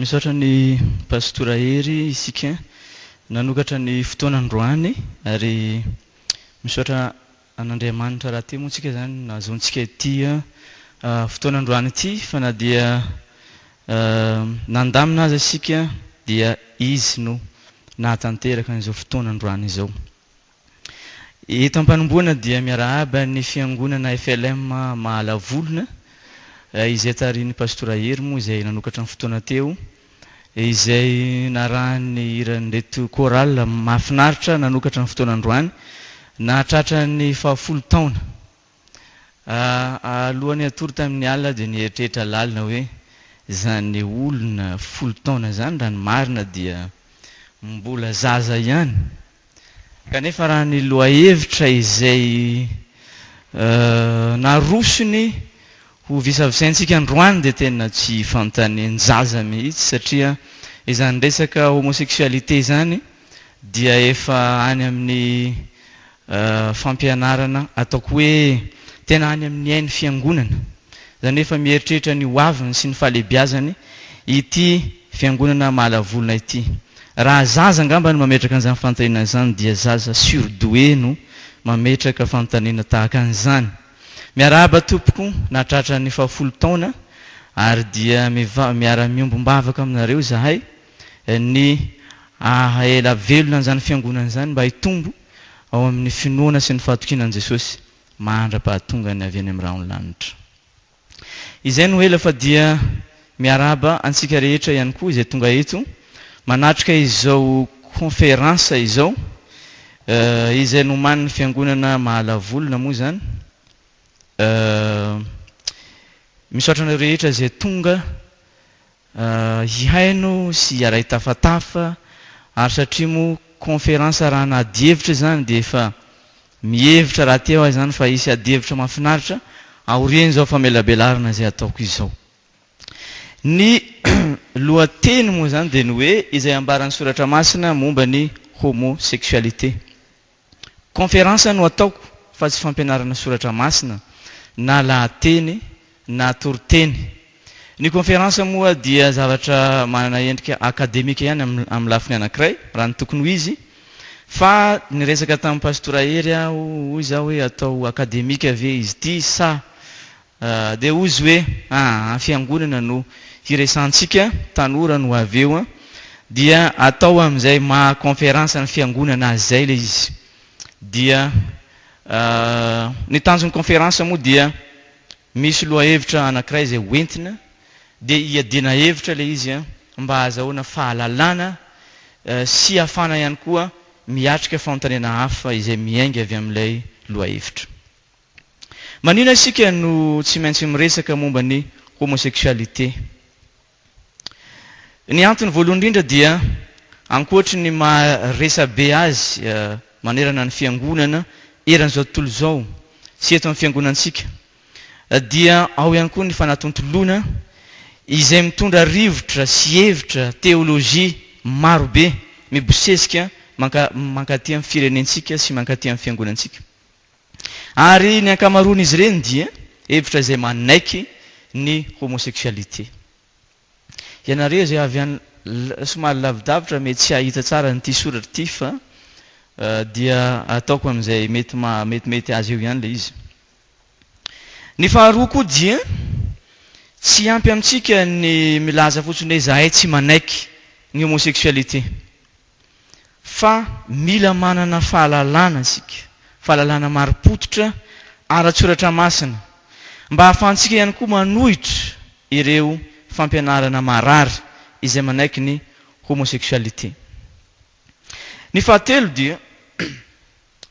Misaotra ny pastora Hery isika nanokatra ny fotoanandroany ary misaotra an'Andriamanitra raha teo moa tsika zany nahazoantsika ity fotoanandroany ity fa na dia nandamina azy isika dia izy no nahatanteraka an'izao fotoanandroany izao. Eto am-panomboana dia miarahaba ny fiangonana FLM Mahalavolona izay tarihin'ny pastora Hery moa izay nanokatra ny fotoana teo izay narahany iran'reto chorale mahafinaritra nanokatra ny fotoanandroany nahatratra ny 10 taona. Alohan'ny hatory tamin'ny alina dia nieritreritra lalina hoe zany olona 10 taona zany raha ny marina dia mbola zaza ihany. Kanefa raha ny lohahevitra izay narosony ho visavisaintsika androany dia tena tsy fanontaniany zaza mihitsy satria izany resaka homosexualité zany dia efa any amin'ny fampianarana ataoko hoe tena any amin'ny hainy fiangonana. Zany efa mieritreritra ny hoaviny sy ny fahalebiazany ity fiangonana Mahalavolona ity. Raha zaza angamba no mametraka an'izany fanontaniana izany dia zaza surdoué no mametraka fanontaniana tahaka an'izany. Miarahaba tompoko nahatratra ny 10 taona ary dia miara-miombom-bavaka aminareo zahay ny ela velona an'izany fiangonana izany mba hitombo ao amin'ny finoana sy ny fahatokinan Jesosy mandra-pahatongany avy any amin'ny rano lanitra. Izay no ela fa dia miarahaba antsika rehetra ihany koa izay tonga eto manatrika izao conférence izao izay noman'ny fiangonana Mahalavolona moa zany. Misaotra anareo rehetra izay tonga hihaino sy hiaray tafatafa ary satria moa conférence raha nahadievitra zany dia efa mihevitra raha teo azy zany fa hisy adihevitra mahafinaritra aoriany zao famelabelarana izay ataoko izao. Ny lohateny moa zany dia ny hoe izay ambaran'ny soratra masina momba ny homosexualité. Conférence no ataoko fa tsy fampianarana soratra masina na lahateny na toriteny. Ny conférence moa dia zavatra manana endrika akademika ihany amin'ny lafiny anankiray raha ny tokony ho izy fa ny resaka tamin'ny pastora Hery hoy zao hoe atao akademika ve izy ity sa dia ozy hoe fiangonana no hiresantsika tanora no avy eo dia atao amin'izay maha conférence ny fiangonana azy zay le izy. Dia ny tanjon'ny conférence moa dia misy lohahevitra anankiray izay hoentina dia hiadiana hevitra le izy mba hahazahoana fahalalana sy hafana ihany koa miatrika fanontaniana hafa izay miainga avy amin'ilay lohahevitra. Manina isika no tsy maintsy miresaka momba ny homosexualité. Ny antony voalohany indrindra dia ankoatry ny maharesabe azy manerana ny fiangonana eran'izao tontolo izao sy eto amin'ny fiangonantsika dia ao ihany koa ny fanatontoloana izay mitondra rivotra sy hevitra teolojia marobe mibosesika mankaty amin'ny firenentsika sy mankaty amin'ny fiangonantsika. Ary ny ankamaroan'izy ireny dia hevitra izay manaiky ny homosexualité. Ianareo izay avy any somary lavidavitra mety tsy hahita tsara nyity soratra ity fa dia ataoko amin'izay mety azy eo ihany le izy. Ny faharoa koa dia tsy ampy amintsika ny milaza fotsiny hoe zahay tsy manaiky ny homosexualité fa mila manana fahalalana isika, fahalalana marim-pototra ara-tsoratra masina mba hahafahantsika ihany koa manohitra ireo fampianarana marary izay manaiky ny homosexualité. Ny fahatelo dia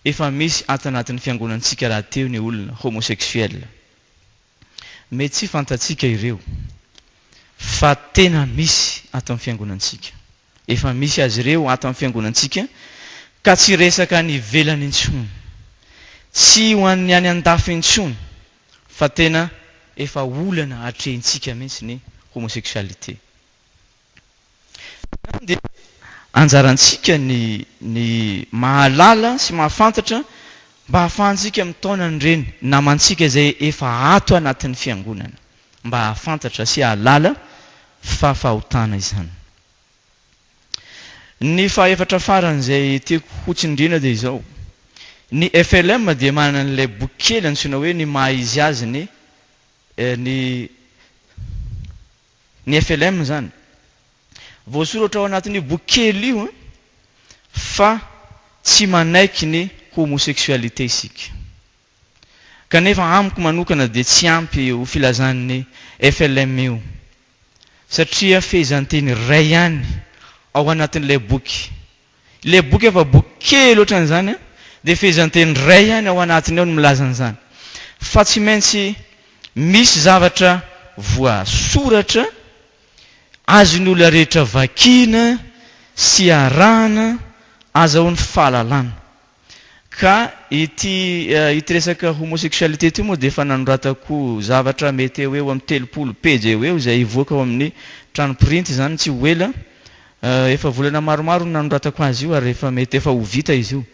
efa misy atanatin'ny fiangonantsika raha teo ny olona homosexuel. Mety tsy fantatsika ireo fa tena misy ato amin'ny fiangonantsika. Efa misy azy ireo ato amin'ny fiangonantsika ka tsy resaka ny velany intsony. Tsy ho an'ny any an-dafy intsony fa tena efa olana hatrehintsika mihitsy ny homosexualité. Anjarantsika ny mahalala sy mahafantatra mba hahafahantsika mitaona an'ireny namantsika izay efa ato anatin'ny fiangonana, mba hahafantatra sy hahalala fa fahotana izany. Ny fahaefatra farany izay tiako hotsindriana dia izao. Ny FLM dia manana an'ilay boky kely antsoina hoe ny maha izy azy ny FLM zany. Voasoratra ao anatin'ny boky kely io fa tsy manaiky ny homosexualité isika. Kanefa amiko manokana dia tsy ampy io filazan'ny FLM io. Satria fehezanteny iray ihany ao anatin'ilay boky. Ilay boky efa boky kely ohatran'izany dia fehezanteny iray ihany ao anatiny ao no milaza an'izany. Fa tsy maintsy misy zavatra voasoratra azon'ny olona rehetra vakiana sy arahana azahoan'ny fahalalana. Ka ity resaka homosexualité ity moa dia efa nanoratako zavatra mety eo amin'ny 30 page eo izay ivoaka ao amin'ny trano printy zany tsy ho ela. Efa volana maromaro nanoratako azy io ary mety efa ho vita izy io.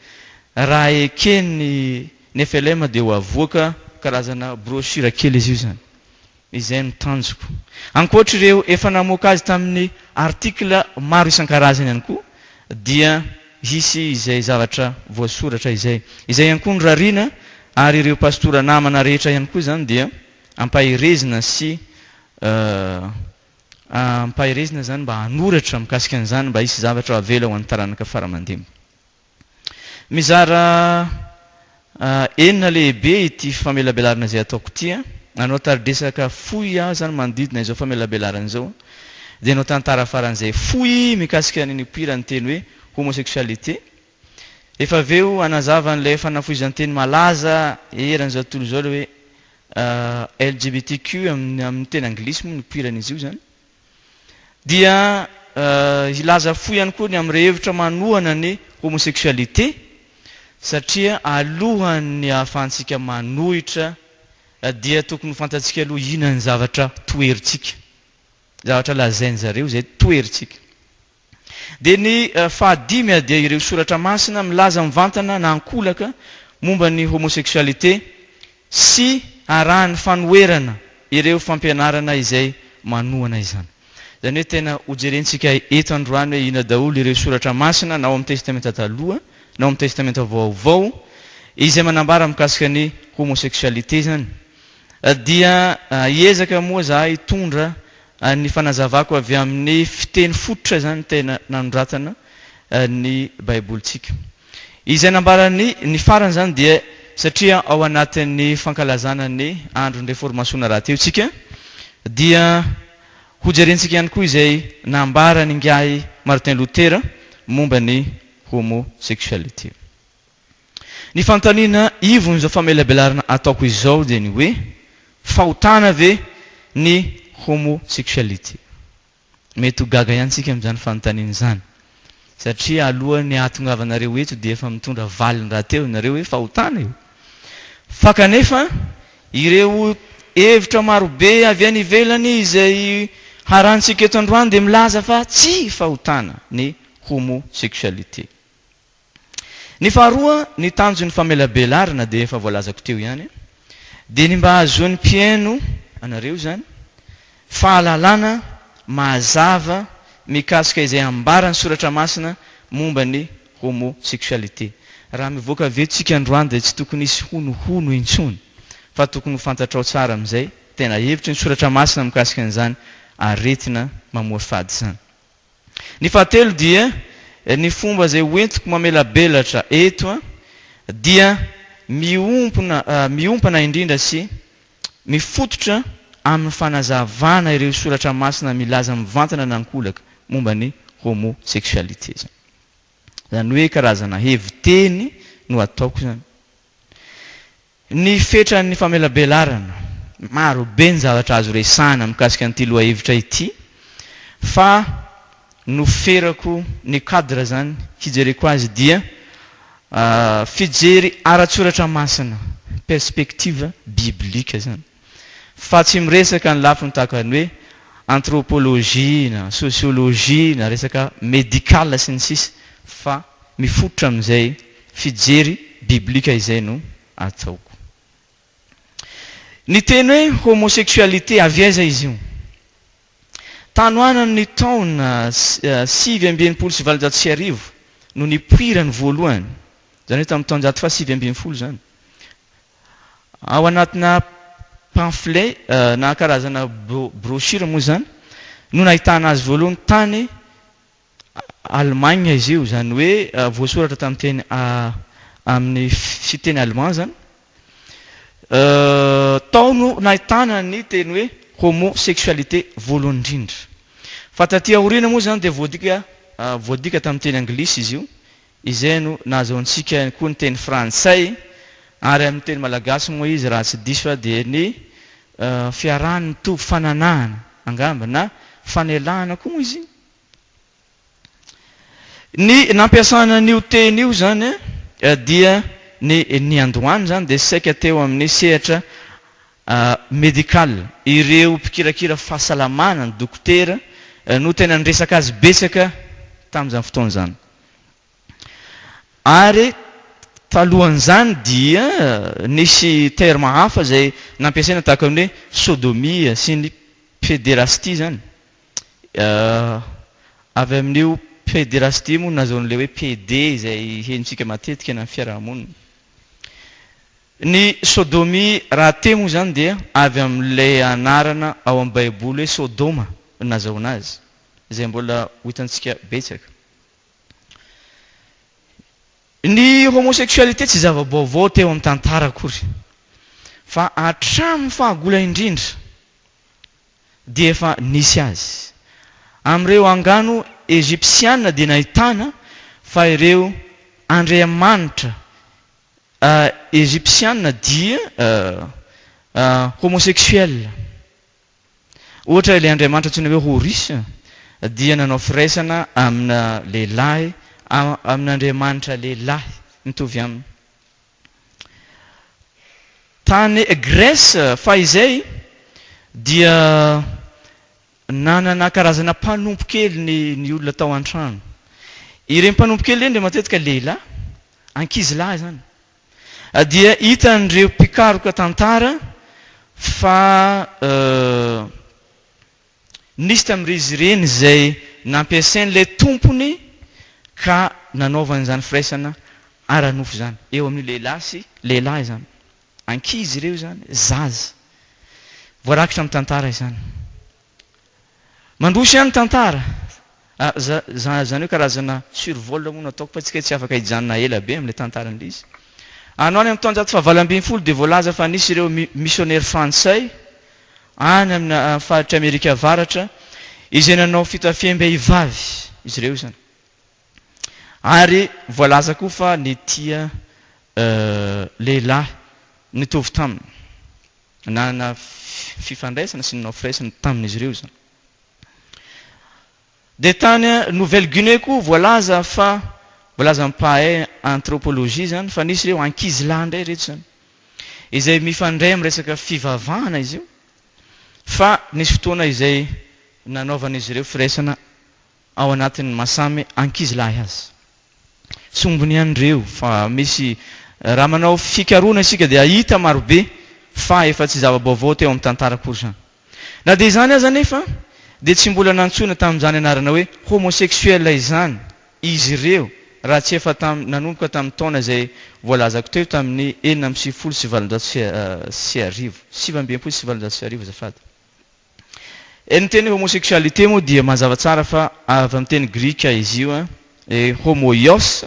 Raha ekeny ny FLM dia ho avoaka karazana brochure kely izy io zany. Izay no tanjoko. Ankoatra ireo efa namoaka azy tamin'ny article maro isan-karazany ihany koa dia hisy izay zavatra voasoratra izay. Izay ihany koa ny rarina ary ireo pastora namana rehetra ihany koa zany dia ampahirezina sy ampahirezina zany mba hanoratra mikasika an'izany mba hisy zavatra avela ho an'ny taranaka faramandimby. Mizara enina lehibe ity famelabelarana izay ataoko ity. Anao taridesaka fohy zany manodidina izao famelabelarana izao. Dia anao tantara faran'izay fohy mikasika ny pira ny teny hoe homosexualité. Efa aveo anazava an'ilay fanafohizan-teny malaza eran'izao tontolo izao hoe LGBTQ amin'ny teny anglisy moa ny piran'izy io zany. Dia ilaza fohy ihany koa ny amin'ny rehevitra manohana ny homosexualité satria alohan'ny ahafahantsika manohitra dia tokony fantatsika aloha inona ny zavatra toeritsika. Zavatra lazainy zareo izay toeritsika. Dia ny fahadimy dia ireo soratra masina milaza mivantana na ankolaka momba ny homosexualité sy arahan'ny fanoherana ireo fampianarana izay manohana izany. Izany hoe tena hojerentsika eto androany hoe inona daholo ireo soratra masina na ao amin'ny testamenta taloha na ao amin'ny testamenta vaovao izay manambara mikasika ny homosexualité zany. Dia hiezaka moa zahay hitondra ny fanazavako avy amin'ny fiteny fototra zany tena nanoratana ny baibolitsika. Izay nambarany ny farany zany dia satria ao anatin'ny fankalazana ny andron'ny reformationa raha teo tsika dia hojerentsika ihany koa izay nambarany ngiahy Martin Luther momba ny homosexualité. Ny fanontaniana ivon'izao famelabelarana ataoko izao dia ny hoe fahotana ve ny homosexualité. Mety ho gaga ihany tsika amin'izany fanontaniana izany. Satria alohan'ny ahatongavanareo eto dia efa mitondra valiny raha teo nareo hoe fahotana io. Fa kanefa ireo hevitra marobe avy any ivelany izay harantsika eto androany dia milaza fa tsy fahotana ny homosexualité. Ny faharoa ny tanjon'ny famelabelarana dia efa voalazako teo ihany. Dia ny mba ahazoan'ny mpiaino anareo zany fahalalana mazava mikasika izay ambarany soratra masina momba ny homosexualité. Raha mivoaka vetsika androany dia tsy tokony hisy honohono intsony fa tokony ho fantatrao tsara amin'izay tena hevitra ny soratra masina mikasika an'izany aretina mamoa fady zany. Ny fahatelo dia ny fomba izay hoentiko mamelabelatra eto dia miompana indrindra sy mifototra amin'ny fanazavana ireo soratra masina milaza mivantana na ankolaka momba ny homosexualité. Zany hoe karazana heviteny no ataoko zany. Ny fetran'ny famelabelarana maro be ny zavatra azo resahana mikasika an'ity lohahevitra ity, fa noferako ny cadre zany fijereko azy dia fijery aratsoratra masina, perspective biblika zany. Fa tsy miresaka ny lafiny tahaka ny hoe anthropologie na sociologie na resaka médical sy ny sisa, fa mifototra amin'izay fijery biblika izay no ataoko. Ny teny hoe homosexualité avy aiza izy io? Tanoana ny taona 1979 no nipoirany voalohany, zany hoe tamin'ny taona 1970 zany. Ao anatina pamphlet na karazana brochure moa zany no nahitana azy voalohany tany Allemagne izy io, zany hoe voasoratra tamin'ny teny amin'ny fiteny allemand zany. Tao no nahitana ny teny hoe homosexualité voalohany indrindra. Fa taty aoriana moa zany dia voadika tamin'ny teny anglisy izy io, izay no nahazoantsika koa ny teny frantsay, ary amin'ny teny malagasy moa izy raha tsy diso fa dia ny fiarahany mitovy fananahana angamba na fanelahana koa moa izy. Ny nampiasana an'io teny io zany dia ny Andohany zany dia saika teo amin'ny sehatra médical, ireo mpikirakira fahasalamana ny dokotera no tena niresaka azy betsaka tamin'izany fotoana zany. Ary talohan'izany dia nisy terme hafa izay nampiasaina tahaka ny hoe sodomia sy ny pédérastie zany. Avy amin'io pédérastie moa nazaon'ilay hoe PD izay henitsika matetika na fiarahamonina. Ny sodomie raha temo zany dia avy amin'ilay anarana ao amin'ny baiboly hoe Sodoma nazaona azy, izay mbola hitantsika betsaka. Ny homosexualité tsy zava-baovao teo amin'ny tantara akory, fa hatramin'ny fahagola indrindra dia efa nisy azy. Amin'ireo angano Egyptiana dia nahitana fa ireo Andriamanitra Egyptiana dia homosexuel. Ohatra ilay Andriamanitra antsoina hoe Horus dia nanao firaisana amina lehilahy, amin'Andriamanitra lehilahy mitovy aminy. Tany Grèce fa izay dia nanana karazana mpanompo-kely ny olona tao an-trano. Ireny mpanompo-kely ireny dia matetika lehilahy, ankizilahy zany. Dia hitan'ireo mpikaroka tantara fa nisy tamin'izy ireny izay nampiasain'ilay tompony ka nanaovan'izany firaisana ara-nofo zany eo amin'ny lehilahy sy lehilahy zany. Ankizy ireo zany, zaza. Voarakitra amin'ny tantara izany. Mandroso ihany tantara. Zany hoe karazana survol moa no ataoko fa tsika tsy afaka hijanona ela be amin'ilay tantaran'ilay izy. Anao any amin'ny taona 1970 dia voalaza fa nisy ireo missionnaire frantsay any amin'ny faritra Amerika avaratra izay nanao fitafiam-behivavy izy ireo zany. Ary voalaza koa fa ny tia lehilahy nitovy taminy. Na fifandraisana sy nanao firaisana tamin'izy ireo zany. Dia tany Nouvelle-Guinée koa voalaza fa voalaza mpahay anthropologie zany fa nisy ireo ankizilahy indray reto zany, izay mifandray amin'ny resaka fivavahana izy io, fa nisy fotoana izay nanaovan'izy ireo firaisana ao anatin'ny masamy ankizilahy azy. Sombony ihany ireo fa misy raha manao fikaroana isika dia hita marobe fa efa tsy zava-baovao teo amin'ny tantara akory zany. Na dia izany aza nefa dia tsy mbola nantsoina tamin'izany anarana hoe homosexuel izany izy ireo raha tsy efa nanomboka tamin'ny taona izay voalazako teo tamin'ny 720 azafady. Ny teny homosexualité moa dia mazava tsara fa avy amin'ny teny grika izy io, homoios,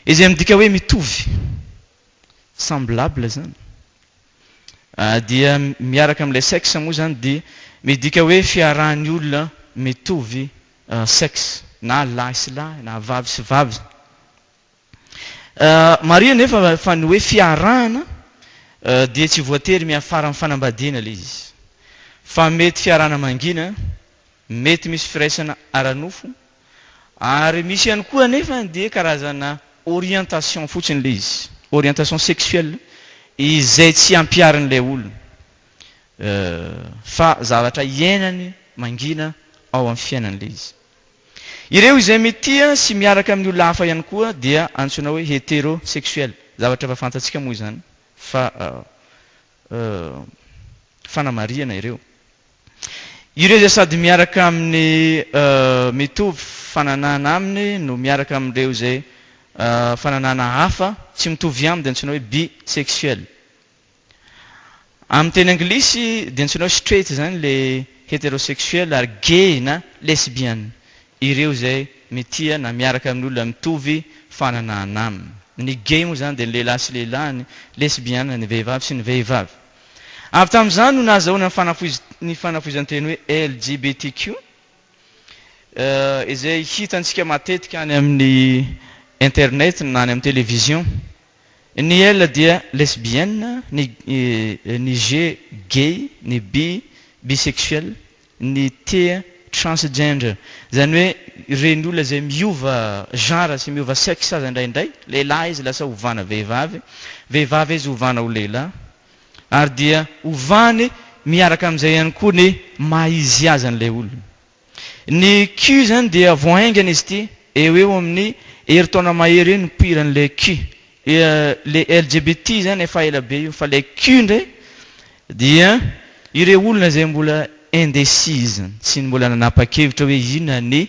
izay midika hoe mitovy, semblable zany. Dia miaraka amin'ilay sexe moa zany dia midika hoe fiarahan'ny olona mitovy sexe, na lahy sy lahy na vavy sy vavy. Maria nefa fa ny hoe fiarahana dia tsy voatery miafara amin'ny fanambadiana ilay izy. Fa mety fiarahana mangina, mety misy firaisana ara-nofo, ary misy ihany koa nefa dia karazana orientation fotsiny ilay izy. Orientation sexuelle izay tsy ampiarin'ilay olona. Fa zavatra iainany mangina ao amin'ny fiainan'ilay izy. Ireo izay metia sy miaraka amin'ny olona hafa ihany koa dia antsoina hoe hétérosexuel. Zavatra efa fantatsika moa izany fa fanamariana ireo. Ireo izay sady miaraka amin'ny mitovy fananana aminy no miaraka amin'ireo izay fananana hafa tsy mitovy aminy dia antsoina hoe bisexuel. Amin'ny teny anglisy dia antsoina hoe straight zany le hétérosexuel ary gay na lesbienne. Ireo izay metia na miaraka amin'ny olona mitovy fananana aminy. Ny gay moa zany dia ny lehilahy sy lehilahy, ny lesbienne ny vehivavy sy ny vehivavy. Avy tamin'izany no nahazahoana ny fanafoizan'ny teny hoe LGBTQ izay hitantsika matetika any amin'ny internet na any amin'ny télévision. Ny L dia lesbienne, ny G gay, ny B bisexuel, ny T transgender. Zany hoe ireny olona izay miova genre sy miova sexe azy indraindray. Lehilahy izy lasa ovana vehivavy, vehivavy izy ovana ho lehilahy. Ary dia ovany miaraka amin'izay ihany koa ny maha-izy azy an'ilay olona. Ny Q zany dia voaingana izy ity, eo amin'ny herintaona mahery eny mipiran'ilay Q. Le LGBT zany efa ela be io, fa le Q ndray dia ireo olona izay mbola indécis, tsy mbola nanapa-kevitra hoe inona ny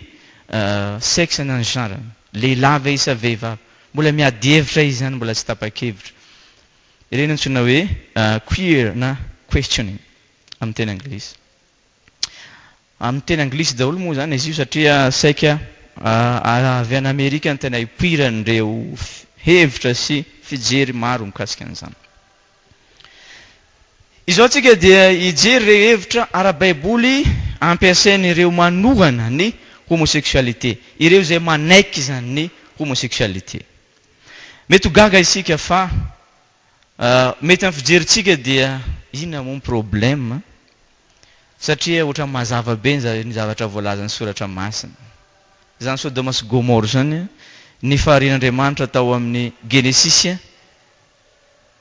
sexe na ny genre. Lehilahy ve isa vehivavy, mbola miady hevitra izy zany, mbola tsy tapa-kevitra. Ireny antsoina hoe queer na questioning amin'ny teny anglisy. Amin'ny teny anglisy daholo moa zany izy io satria saika avy any Amerika ny tena hipoiran'ireo hevitra sy fijery maro mikasika an'izany. Izao tsika dia hijery ireo hevitra ara-baiboly ampiasain'ireo manohana ny homosexualité. Ireo izay manaiky zany ny homosexualité. Mety ho gaga isika fa mety amin'ny fijerintsika dia inona moa ny problème, satria ohatra mazava be ny zavatra voalazan'ny soratra masina. Zany Sodoma sy Gomora zany, ny faharian'Andriamanitra tao amin'ny Genesis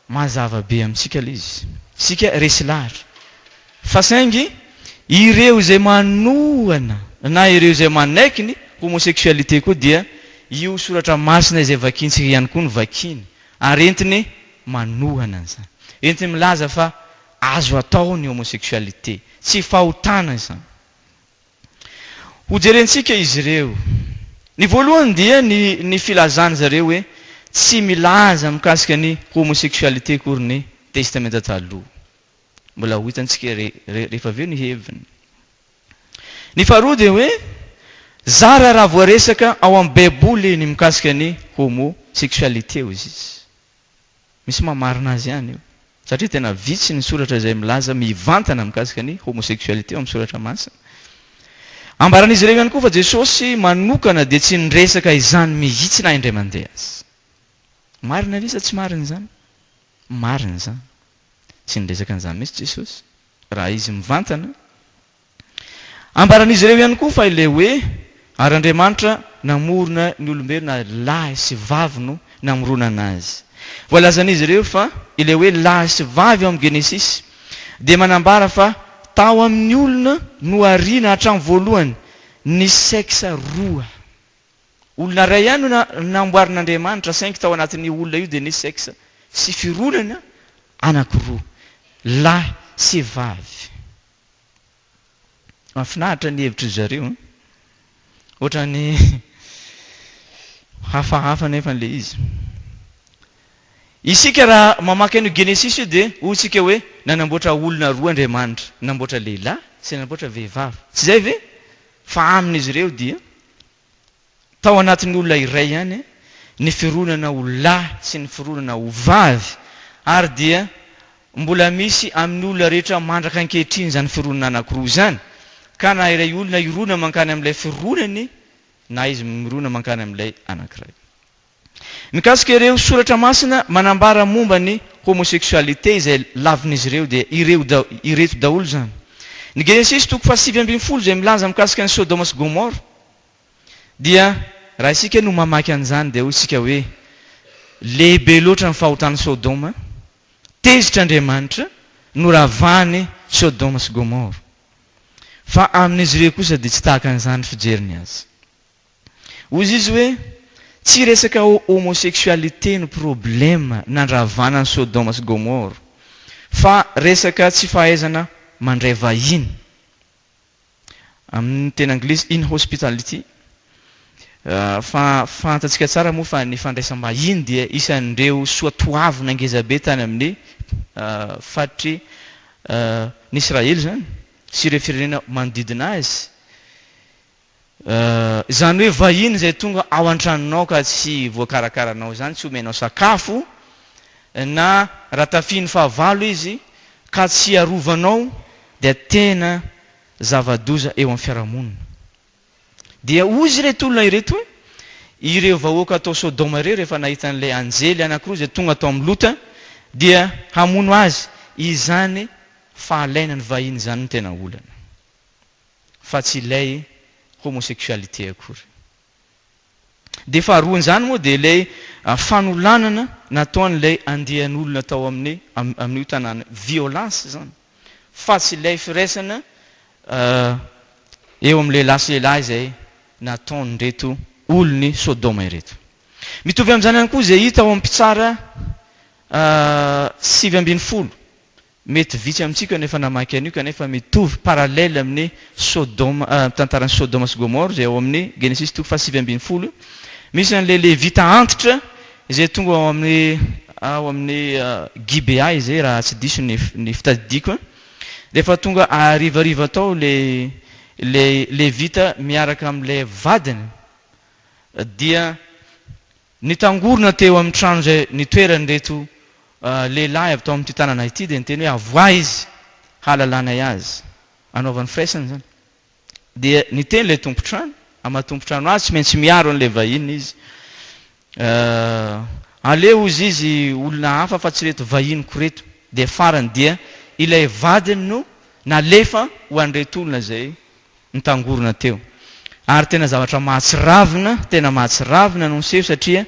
mazava be amintsika ilay izy. Sika resy lahatra. Fa saingy ireo izay manohana na ireo izay manaiky ny homosexualité koa dia io soratra masina izay vakiantsika ihany koa ny vakiny. Ary entiny manohana an'izany. Entiny milaza fa azo atao ny homosexualité. Tsy fahotana izany. Ho jerentsika izy ireo. Ny voalohany dia ny filazana zareo hoe tsy milaza mikasika ny homosexualité kory ny testamenta taloha. Mbola ho hitantsika rehefa avy eo ny heviny. Ny faharoa dia hoe zara raha voaresaka ao amin'ny baiboly ny mikasika ny homosexualité izy. Misy mamarina azy ihany io. Satria tena vitsy ny soratra izay milaza mivantana mikasika ny homosexualité amin'ny soratra masina. Ambaran'izy ireo ihany koa fa Jesosy manokana dia tsy niresaka izany mihitsy na indray mandeha azy. Marina ve sa tsy marina izany? Marina izany. Tsy niresaka an'izany mihitsy Jesosy raha izy mivantana. Ambaran'izy ireo ihany koa fa ilay hoe ary Andriamanitra namorona ny olombelona lahy sy vavy no namorona anazy. Voalazan'izy ireo fa ilay hoe lahy sy vavy ao amin'ny Genesis dia manambara fa tao amin'ny olona no ariana hatramin'ny voalohany ny sexe roa. Olona ray ihany no namboarin'Andriamanitra saingy tao anatin'ny olona io dia ny sexe sy fironana anankiroa, lahy sy vavy. Mahafinaritra ny hevitra zareo. Ohatra ny hafahafa nefa n'ilay izy. Isika raha mamaky an'io Genesis io dia hoy-tsika hoe nanamboatra olona roa Andriamanitra, namboatra lehilahy sy namboatra vehivavy. Tsy izay ve? Fa amin'izy ireo dia tao anatin'ny olona iray ihany ny fironana ho lahy sy ny fironana ho vavy. Ary dia mbola misy amin'ny olona rehetra mandraka ankehitriny izany fironana anankiroa izany. Ka na iray olona irona mankany amin'ilay fironany na izy mirona mankany amin'ilay anankiray. mikasika ireo soratra masina manambara momba ny homosexualité izay lavin'izy ireo dia ireto daholo zany. Ny Genesis 5:20 izay milaza mikasika ny Sodoma sy Gomora dia raha isika no mamaky an'izany dia isika hoe lehibe loatra ny fahotany Sodoma, tezitra Andriamanitra noravany Sodoma sy Gomora. Fa amin'izy ireo kosa dia tsy tahaka an'izany fijeriny azy. Hozy izy hoe tsy resaka homosexualité no problema nandravana ny Sodoma sy Gomora, fa resaka tsy fahaizana mandray vahiny. Amin'ny teny anglisy inhospitality. Fantatsika tsara moa fa ny fandraisam-bahiny dia isan'ireo soatoavy nangezabe tany amin'ny faritry ny Israely zany sy ireo firenena manodidina azy. Zany hoe vahiny izay tonga ao an-tranonao ka tsy voakarakaranao zany, tsy omenao sakafo, na raha tafiny fahavalo izy ka tsy arovanao, dia tena zava-doza eo amin'ny fiarahamonina. Dia ozy ireto olona ireto hoe ireo vahoaka atao Sodoma ireo rehefa nahita an'ilay anjely anankiroa izay tonga atao amin'ny lota dia hamono azy, izany fahalaina ny vahiny zany no tena olana, fa tsy ilay homosexualité akory. Dia faharoan'izany moa dia ilay fanolanana nataon'ilay andian'olona tao amin'io tanàna, violence zany, fa tsy ilay firaisana eo amin'ny lehilahy sy lehilahy izay nataon'ireto olony Sodoma ireto. Mitovy amin'izany ihany koa izay hita ao amin'ny mpitsara 7:20. Mety vitsy amintsika nefa namaky an'io kanefa mitovy paralele amin'ny tantaran'ny Sodoma sy Gomora izay ao amin'ny Genesis 7:20. Misy an'ilay Levita antitra izay tonga ao amin'ny Gibea izay raha tsy diso ny fitadidiako. Rehefa tonga arivariva tao le Levita miaraka amin'ilay vadiny dia nitangorona teo amin'ny trano izay nitoeran'ireto lehilahy avy tao amin'ity tanàna ity dia niteny hoe avoa izy halalana azy, anaovany firaisana zany. Dia niteny ilay tompontrano, ama-tompontrano azy tsy maintsy miaro an'ilay vahiny izy. Aleo izy olona hafa fa tsy reto vahiniko reto. Dia farany dia ilay vadiny no nalefa ho an'ireto olona izay nitangorona teo. Ary tena zavatra mahatsiravina, tena mahatsiravina no seho satria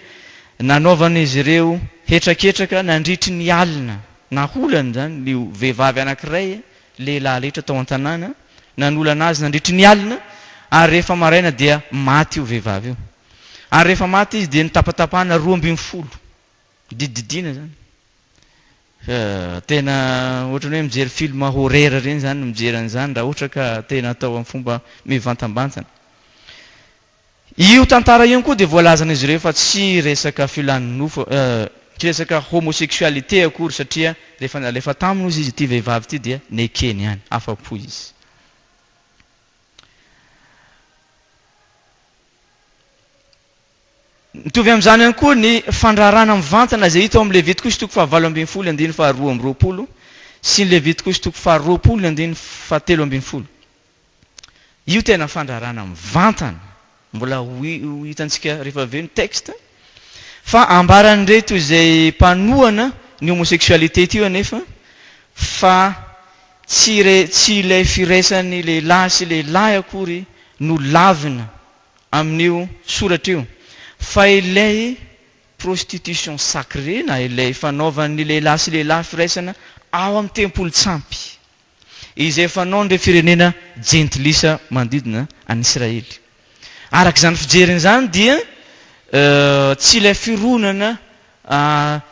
nanaovan'izy ireo hetraketraka nandritry ny alina, naholany zany ny vehivavy anankiray, lehilahy rehetra tao an-tanàna, nanolana azy nandritry ny alina, ary rehefa maraina dia maty io vehivavy io. Ary rehefa maty izy dia nitapatapahana 12 dididina zany. Tena ohatrany hoe mijery film horreur reny zany mijery an'izany raha ohatra ka tena atao amin'ny fomba mivantambantana. Io tantara io koa dia voalazan'izy ireo fa tsy resaka filany nofo, tsy resaka homosexualité akory satria rehefa taminy izy ity vehivavy ity dia nekeny ihany, afa-po izy. Mitovy amin'izany ihany koa ny fandraharana mivantana izay hita ao amin'ny Levitikosy 7:20 sy ny Levitikosy 7:20. Io tena fandraharana mivantana. Mbola hitantsika rehefa avy eo ny texte. Fa ambaran'ireto izay mpanohana ny homosexualité ity anefa fa tsy ilay firaisan'ny lehilahy sy lehilahy akory no lavina amin'io soratra io, fa ilay prostitution sacrée na ilay fanaovan'ny lehilahy sy lehilahy firaisana ao amin'ny tempolotsampy izay fanaon'ireo firenena jentilisa manodidina an'i Israely. Arak'izany fijeriny zany dia tsy ilay fironana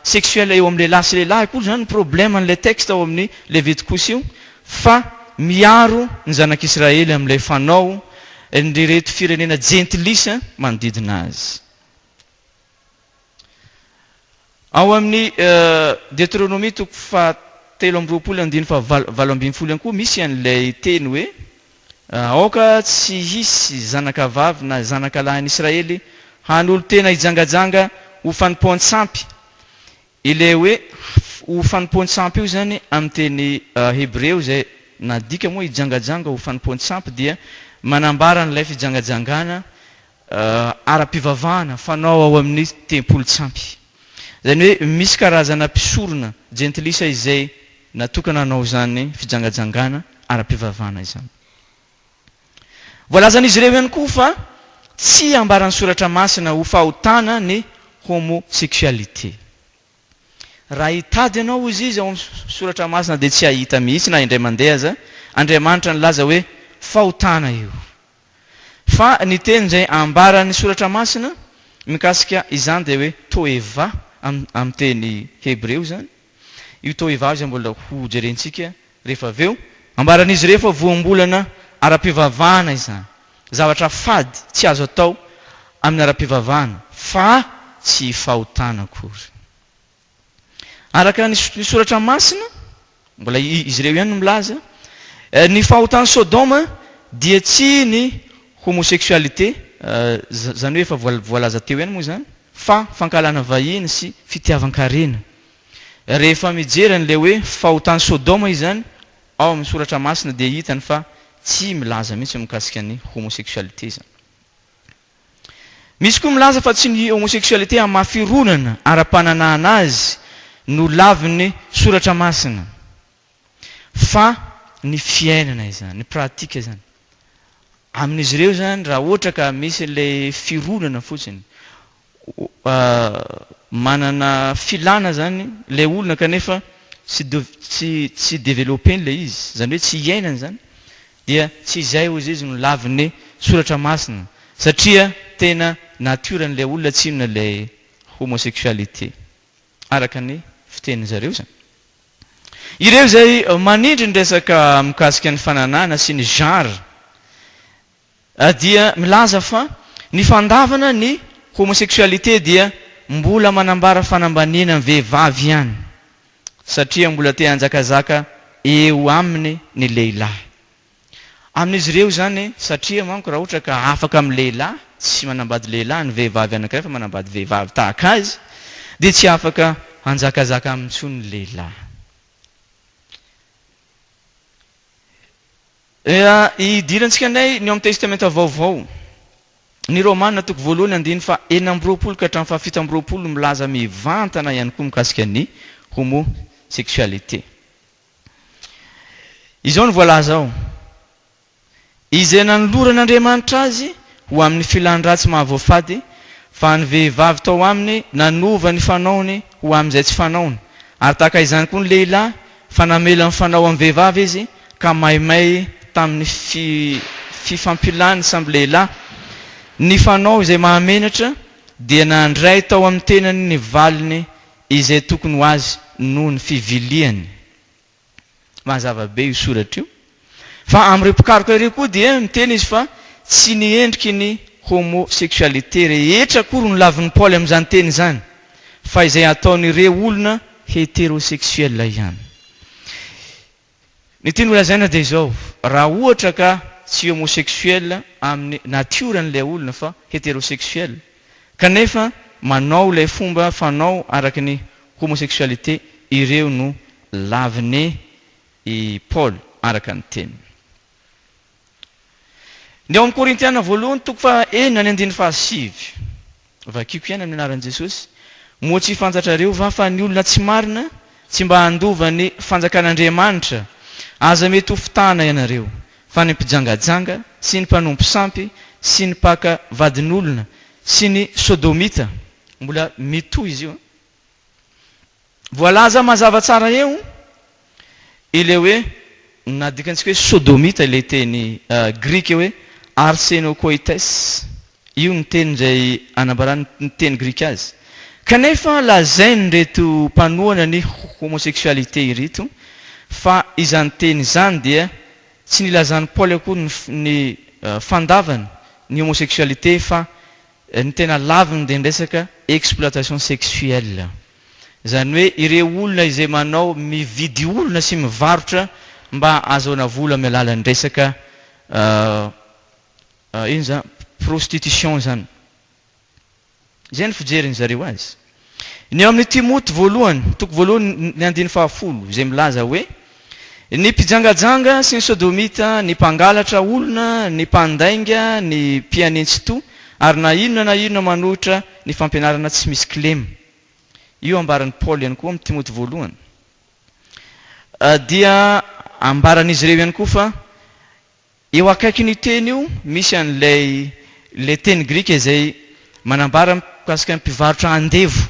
sexuel eo amin'ny lehilahy sy lehilahy koa zany problème an'ilay texte ao amin'ny Levitikosy io, fa miaro ny zanak'Israely amin'ilay fanao nyreto firenena jentilisa manodidina azy. Ao amin'ny Deutéronomie 7:20 ihany koa misy an'ilay teny hoe aoka tsy hisy zanaka vavy na zanaka lahy an'Israely hanolo tena hijangajanga ho fanompoan-tsampy. Ilay hoe ho fanompoan-tsampy io zany amin'ny teny Hebreo izay nadika moa hijangajanga ho fanompoan-tsampy dia manambara n'ilay fijangajangana ara-pivavahana fanao ao amin'ny tempolotsampy. Zany hoe misy karazana mpisorona jentilisa izay natokana hanao zany fijangajangana ara-pivavahana izany. Voalazan'izy ireo ihany koa fa tsy ambaran'ny soratra masina ho fahotana ny homosexualité. Raha hitady ianao izy ao amin'ny soratra masina dia tsy hahita mihitsy na indray mandeha aza, Andriamanitra nilaza hoe fahotana io. Fa ny teny izay ambaran'ny soratra masina mikasika izany dia hoe toeva amin'ny teny hebreo zany. Io toeva izay mbola ho jerentsika rehefa aveo. Ambaran'izy rehefa voambolana ara-pivavahana izany. Zavatra fady tsy azo atao amin'ny ara-pivavahana fa tsy fahotana akory. Araka ny soratra masina, mbola izy ireo ihany milaza, ny fahotana Sodoma dia tsy ny homosexualité, zany hoe efa voalaza teo ihany moa zany, fa fankalana vahiny sy fitiavan-karena. Rehefa mijery an'ilay hoe fahotana Sodoma izany, ao amin'ny soratra masina dia hitany fa tsy milaza mihitsy mikasika ny homosexualité zany. Misy koa milaza fa tsy ny homosexualité amin'ny mahafironana ara-pananahana azy no lavin'ny soratra masina, fa ny fiainana izany, ny pratika izany. Amin'izy ireo zany raha ohatra ka misy ilay fironana fotsiny, manana filana zany ilay olona kanefa tsy développé ilay izy, zany hoe tsy iainana zany, dia tsy izay hozy izy no lavin'ny soratra masina, satria tena natiorany olona tsy inona ilay homosexualité araka ny fitenin zareo zany. Ireo zay manindry ny resaka mikasika ny fananana sy ny genre dia milaza fa ny fandavana ny homosexualité dia mbola manambara fanambanina ny vehivavy ihany, satria mbola te hanjakazaka eo aminy ny lehilahy. Amin'izy ireo zany satria manko raha ohatra ka afaka amin'ny lehilahy, tsy manambady lehilahy ny vehivavy anankiray fa manambady vehivavy tahaka azy, dia tsy afaka hanjakazaka amin'intsony ny lehilahy. Idirantsika indray ny ao amin'ny testamenta vaovao, ny Romanina toko voalohany andiny fa 9 ka hatramin'ny 7 milaza mivantana ihany koa mikasika ny homosexualité. Izao ny voalaza ao: izay nanoloran'Andriamanitra azy ho amin'ny filan-dratsy mahavoafady, fa ny vehivavy tao aminy nanova ny fanaony ho amin'izay tsy fanaony, ary tahaka izany koa ny lehilahy fa namela ny fanao amin'ny vehivavy izy ka maimay tamin'ny fifampilany samby lehilahy. Ny fanao izay mahamenatra dia nandray tao amin'ny tenany ny valiny izay tokony ho azy noho ny fiviliany. Mazava be io soratra io. Fa amin'ireo mpikaroka ireo koa dia miteny izy fa tsy niendriky ny homosexualité rehetra akory ny lavin'ny Paoly amin'izany teny izany, fa izay ataon'ireo olona hétérosexuel ihany. Ny tiany lazaina dia izao: raha ohatra ka tsy homosexuel amin'ny natioran'ilay olona fa hétérosexuel, kanefa manao ilay fomba fanao araka ny homosexualité, ireo no laviny i Paul araka ny teny. Ny ao amin'ny Korintiana voalohany toko fa 9:7, vakiko ihany amin'ny anaran'i Jesosy: moa tsy fantatrareo va fa ny olona tsy marina tsy mba handova ny fanjakan'Andriamanitra, aza mety ho fitahana ianareo, fa ny mpijangajanga sy ny mpanompo sampy sy ny mpaka vadin'olona sy ny sodomita. Mbola mitohy izy io. Voalaza mazava tsara eo ilay hoe nadikantsika hoe sodomita, ilay teny grika hoe arsenokoites. Io ny teny izay anambarany ny teny grika azy. Kanefa lazainy reto mpanohana ny homosexualité ireto fa izany teny izany dia tsy nilazany Paoly akory ny fandavany ny homosexualité, fa ny tena laviny dia resaka exploitation sexuelle. Zany hoe ireo olona izay manao mividy olona sy mivarotra mba azahoana vola amin'ny alalan'ny resaka ino zany, prostitution zany. Izay ny fijeriny zareo azy. Ny amin'ny Timoty voalohany toko voalohany ny 10 izay milaza hoe ny mpijangajanga sy ny sodomita, ny mpangalatra olona, ny mpandainga, ny mpianentsy to, ary na inona manohitra ny fampianarana tsy misy klema. Io ambaran'ny Paul ihany koa amin'ny Timoty voalohany. Dia ambaran'izy ireo ihany koa fa eo akaikin'io teny io misy an'ilay teny grika izay manambara mikasika ny mpivarotra andevo.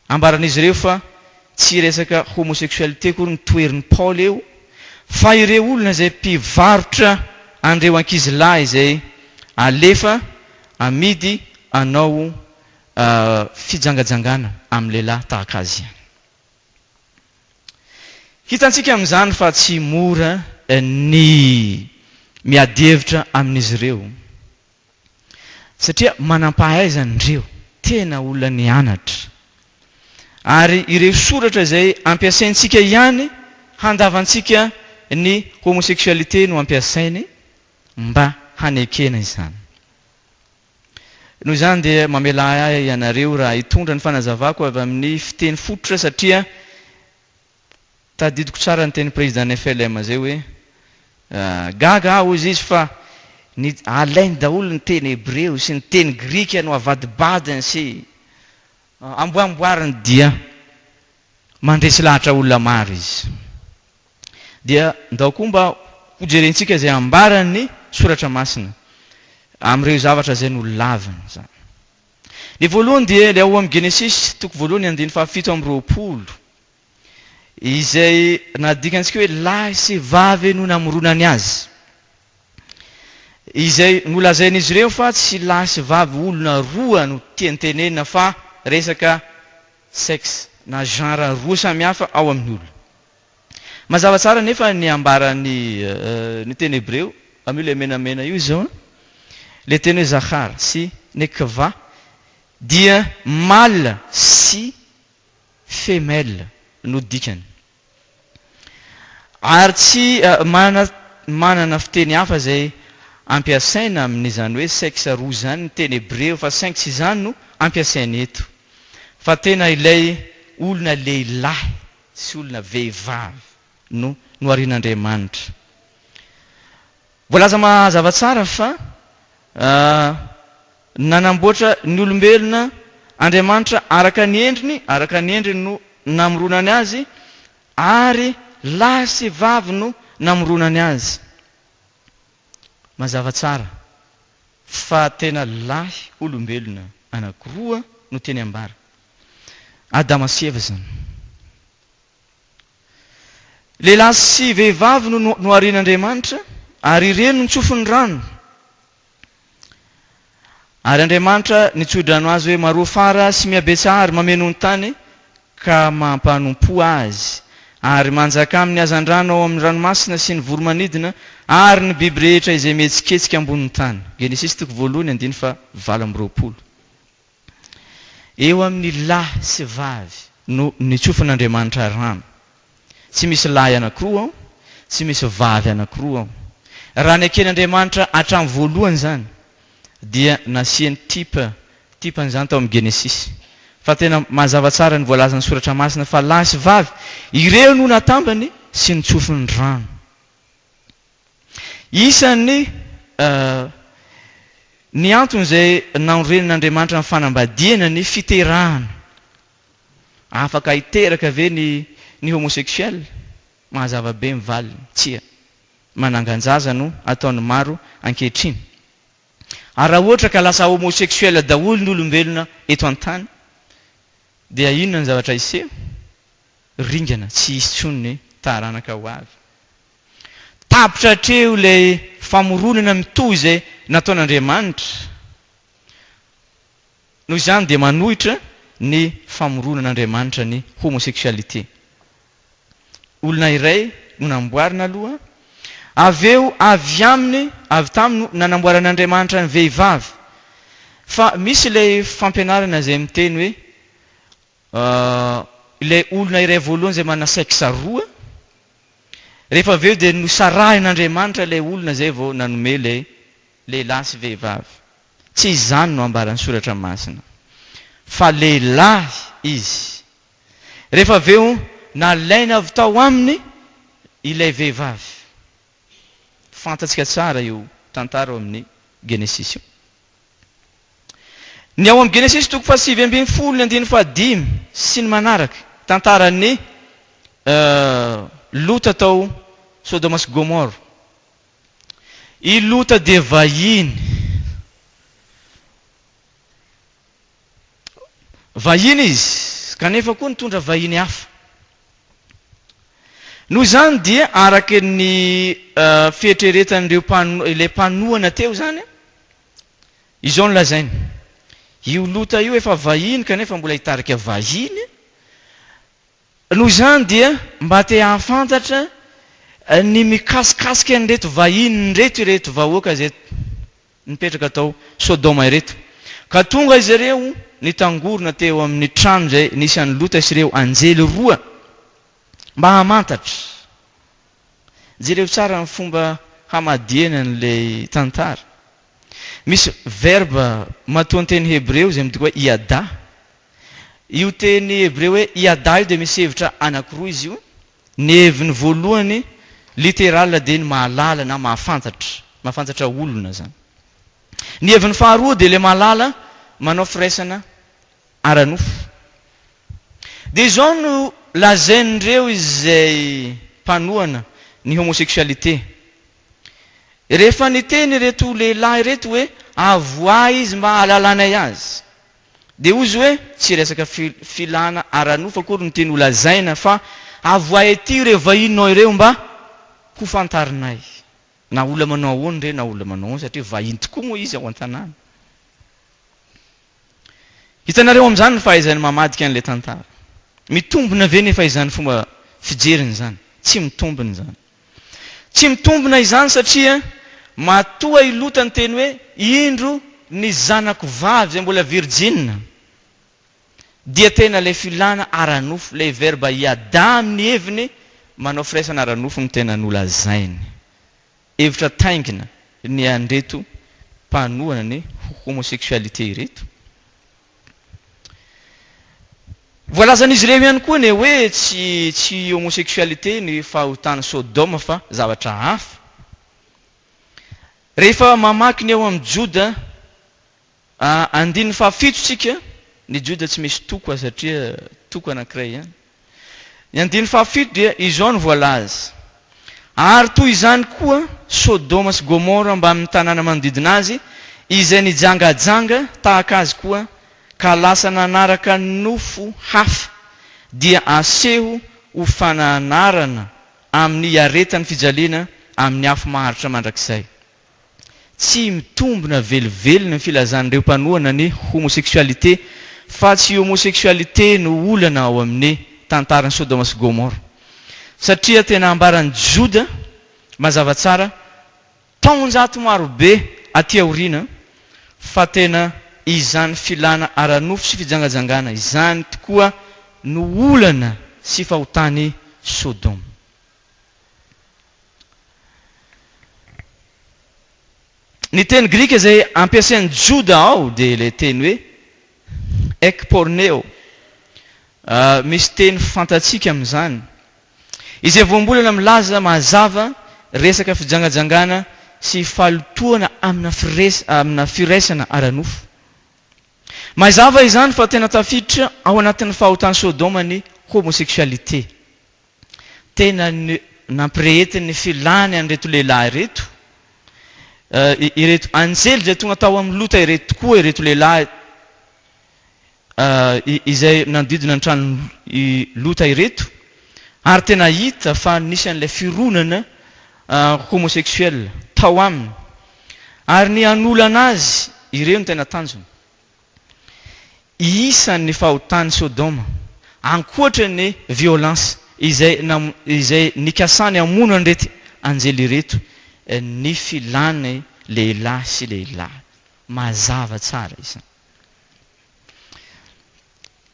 Ambaran'izy ireo fa tsy resaka homosexualité koa ny toerin'ny Paul eo, fa ireo olona izay mpivarotra an'ireo ankizilahy izay alefa amidy anao fijangajangana amin'ny lehilahy tahaka azy. Hitantsika amin'izany fa tsy mora ny miadevitra amin'izy ireo satria manam-pahaizana ireo, tena olona nianatra. Ary ireo soratra izay ampiasaintsika ihany handavantsika ny homosexualité no ampiasainy mba hanekena izany. Noho izany dia mamela ahy ianareo raha hitondra ny fanazavako avy amin'ny fiteny fototra satria tadidiko tsara ny teny président FLM zay hoe gaga hozy izy fa ny alainy daholo ny teny hébreu sy ny teny grika no avadibadiny sy amboamboariny dia mandresy lahatra olona maro izy. Dia ndao koa mba hojerentsika izay ambarany soratra masina amin'ireo zavatra izay no laviny zany. Ny voalohany dia ilay ao amin'ny Genesis toko voalohany 17:20 izay nadikantsika hoe lahy sy vavy no namoronany azy. Izay nolazain'izy ireo fa tsy lahy sy vavy olona roa no tiantenenina fa resaka sexe na genre roa samihafa ao amin'ny olona. Mazava tsara nefa ny ambaran'ny ny teny hébreu amin'io menamena io zao, le teny hoe zachar sy nekva dia mâle sy femelle no dikany. Ary tsy manana fiteny hafa zay ampiasaina amin'izany hoe sexe roa zany ny teny hébreu fa saingy tsy izany no ampiasainy eto. Fa tena ilay olona lehilahy sy olona vehivavy no arian'Andriamanitra. Voalaza mazava tsara fa nanamboatra ny olombelona Andriamanitra araka ny endriny no namoronany azy, ary lahy sy vavy no namoronany azy. Mazava tsara fa tena lahy olombelona anankiroa no teny ambara. Adama sy Eva zany. Lehilahy sy vehivavy no arian'Andriamanitra, ary ireny no nitsofin'ny rano. Ary Andriamanitra nitsodrano azy hoe maroa fara sy miabetsahary mameno ny tany ka mampanompo azy, ary manjaka amin'ny hazan-drano ao amin'ny ranomasina sy ny voromanidina ary ny biby rehetra izay mihetsiketsika ambonin'ny tany. Genesis toko voalohany 19:20. Eo amin'ny lahy sy vavy no nitsofin'Andriamanitra rano. Tsy misy lahy anankiroa ao, tsy misy vavy anankiroa ao. Raha ny eken'Andriamanitra hatramin'ny voalohany zany dia nasiany tipany tao amin'ny Genesis. Fa tena mazava tsara ny voalazan'ny soratra masina fa lahy sy vavy ireo no natambany sy nitsofin'ny rano. Isan'ny ny antony izay naoren'Andriamanitra amin'ny fanambadiana ny fiterahana. Afaka hiteraka ve ny homosexuel? Mazava be mivaliny, tsia. Mananganjaza no ataony maro ankehitriny. Ary raha ohatra ka lasa homosexuel daholo ny olombelona eto an-tany, dia inona ny zavatra iseho? Ringana, tsy hisy tsony ny taranaka ho avy. Tapitra hatreo ilay famoronana mitohy izay nataon'Andriamanitra. Noho izany dia manohitra ny famoronan'Andriamanitra ny homosexualité. Olona iray no namboarina aloha, avy taminy nanamboaran'Andriamanitra ny vehivavy. Fa misy ilay fampianarana izay miteny hoe ilay olona iray voalohany izay manana sexe roa, rehefa avy eo dia nosarahin'Andriamanitra ilay olona izay vao nanome ilay lehilahy sy vehivavy. Tsy izany no ambaran'ny soratra masina, fa lehilahy izy. Rehefa avy eo nalaina avy tao aminy ilay vehivavy. Fantatsika tsara io tantara ao amin'ny Genesis io. Ny ao amin'ny Genesis toko fa 7:15 sy ny manaraka tantaran'ny Lota tao Sodoma sy Gomora. I Lota dia vahiny izy kanefa koa nitondra vahiny hafa. Noho izany dia araka ny fietreretan'ireo ilay mpanohana teo zany, izao no lazainy. Io Lota io efa vahiny kanefa mbola hitarika vahiny. Noho izany dia mba te hahafantatra ny mikasikasika an'ireto vahiny ireto vahoaka izay nipetraka tao Sodoma ireto. Ka tonga izy ireo nitangorona teo amin'ny trano izay nisy an'i Lota sy ireo anjely roa mba hamantatra. Jereo tsara ny fomba hamadihana an'ilay tantara. Misy verbe matoa ny teny Hebreo izay midika hoe iada. Io teny Hebreo hoe iada io dia misy hevitra anankiroa izy io. Ny heviny voalohany littéral dia ny mahalala na mahafantatra olona zany. Ny heviny faharoa dia ilay mahalala manao firaisana ara-nofo. Dia izao no lazain'ireo izay mpanohana ny homosexualité. Rehefa niteny ireto lehilahy ireto hoe avoa izy mba halalanay azy, dia ozy hoe tsy resaka filana ara-nofo akory no teny ho lazaina fa avoa ety ireo vahinao ireo mba ho fantarinay. Na olona manao ahoana re na olona manao ahoana satria vahiny tokoa moa izy ao an-tanàna. Hitanareo amin'izany ny fahaizany mamadika an'ilay tantara. Mitombona ve nefa izany fomba fijeriny zany? Tsy mitombona izany. Tsy mitombona izany satria matoa i Lota ny teny hoe indro ny zanako vavy izay mbola virgine. Dia tena ilay filana ara-nofo, ilay verba iada amin'ny heviny manao firaisana ara-nofo no tena nolazainy. Hevitra taingina ny andreto mpanohana ny homosexualité ireto. Voalazan'izy ireo ihany koa ny hoe tsy homosexualité ny fahotany Sodoma fa zavatra hafa. Rehefa mamaky ny eo amin'ny Joda 7:7 tsika, ny Joda tsy misy toko satria toko anankiray ihany. Ny 7:7 dia izao no voalaza. Ary toy izany koa Sodoma sy Gomora mba amin'ny tanàna manodidina azy izay nijangajanga tahaka azy koa, ka lasa nanaraka nofo hafa dia aseho ho fananarana amin'ny aretan'ny fijaliana amin'ny afo maharitra mandrakizay. Tsy mitombona velively ny filazan'ireo mpanohana ny homosexualité fa tsy homosexualité no olana ao amin'ny tantaran'ny Sodoma sy Gomora. Satria tena ambaran'ny Joda mazava tsara taonjato marobe aty aoriana fa tena izany filana ara-nofo sy fijangajangana izany tokoa no olana sy fahotany Sodoma. Ny teny Grika izay ampiasain'ny Joda ao dia ilay teny hoe ekporneo. Misy teny fantatsika amin'izany. Izay voambolana milaza mazava resaka fijangajangana sy falotoana amina firaisana ara-nofo. Mazava izany fa tena tafiditra ao anatin'ny fahotany Sodoma ny homosexualité. Tena nampirehetin'ny filany an'ireto lehilahy ireto. Ireto anjely izay tonga tao amin'ny Lota ireto koa ireto lehilahy izay nanodidina ny trano Lota ireto. Ary tena hita fa nisy an'ilay fironana homosexuel tao aminy. Ary ny anolana azy ireo no tena tanjona. Isan'ny fahotany Sodoma ankoatra ny violence izay nikasany hamono an'irety anjely ireto ny filany lehilahy sy lehilahy. Mazava tsara izany.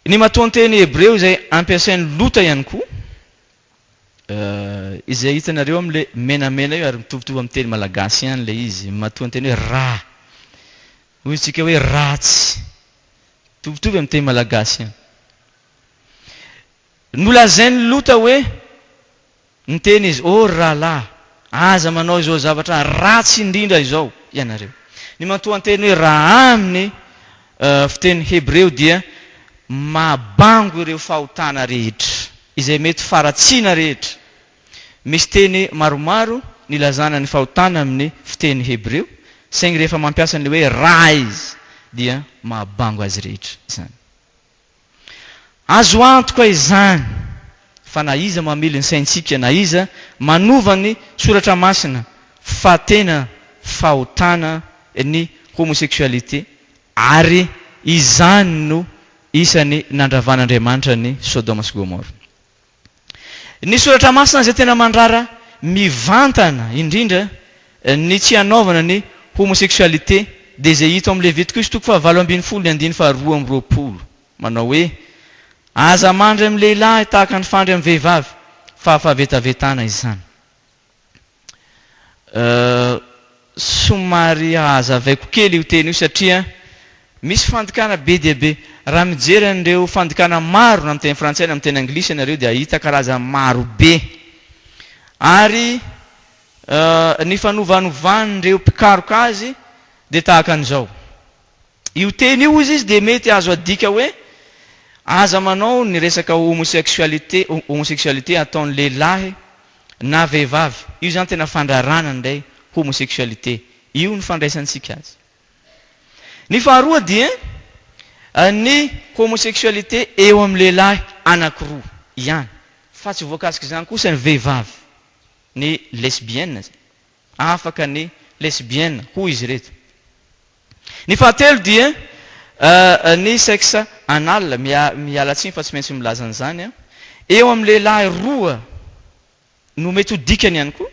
Ny matoa ny teny Hebreo izay ampiasain'ny Lota ihany koa, izay hitanareo amin'ilay menamena io ary mitovitovy amin'ny teny malagasy ihany ilay izy. Matoa ny teny hoe ra. Hoy tsika hoe ratsy. Mitovitovy amin'ny teny malagasy ihany. Nolazain'ny Lota hoe ny teny izy, rahalahy, aza manao izao zavatra ratsy indrindra izao ianareo. Ny matoa ny teny hoe raha aminy fiteny hebreo dia mabango ireo fahotana rehetra izay mety faratsiana rehetra. Misy teny maromaro nilazana ny fahotana amin'ny fiteny hebreo, saingy rehefa mampiasa ny hoe raha izy dia mabango azy rehetra izany. Azo antoka izany fa na iza mamily ny saintsika, na iza manova ny soratra masina fa tena fahotana ny homosexualité, ary izany no isany nandravan'Andriamanitra ny Sodoma sy Gomora. Ny soratra masina izay tena mandrara mivantana indrindra ny tsy hanaovana ny homosexualité dia izay hita amin'ny Levitikos 20:2-2 manao hoe aza mandry amin'ny lehilahy tahaka ny fandry amin'ny vehivavy fa fahavetavetana izany. Somary ahazavaiko kely io teny io satria misy fandikana be dia be. Raha mijery an'ireo fandikana maro na amin'ny teny frantsay na amin'ny teny anglisy ianareo dia hita karazana maro be. Ary ny fanovanovan'ireo mpikaroka azy dia tahaka an'izao. Io teny io izy dia mety azo adika hoe aza manao ny resaka homosexualité ataon'ny lehilahy na vehivavy. Io zany tena fandrarana indray homosexualité. Io ny fandraisantsika azy. Ny faharoa dia ny homosexualité eo amin'ny lehilahy anankiroa ihany, fa tsy voakasika izany kosa ny vehivavy, ny lesbienne, afaka ny lesbienne hoy izy reto. Ny fahatelo dia ny sexe anal, mialatsiny fa tsy maintsy milaza an'izany, eo amin'ny lehilahy roa no mety ho dikany ihany koa,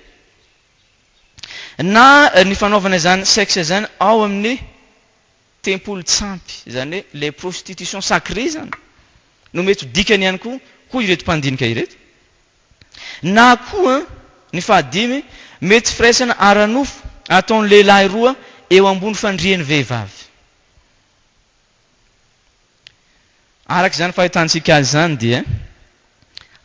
na ny fanaovana izany sexe izany ao amin'ny tempolo tsampy, izany hoe les prostitutions sacrées zany no mety ho dikany ihany koa hoy ireto mpandinika ireto. Na koa ny fahadimy mety firaisana ara-nofo ataon'ny lehilahy roa eo ambony fandrian'ny vehivavy. Araka izany fahitantsika azy zany dia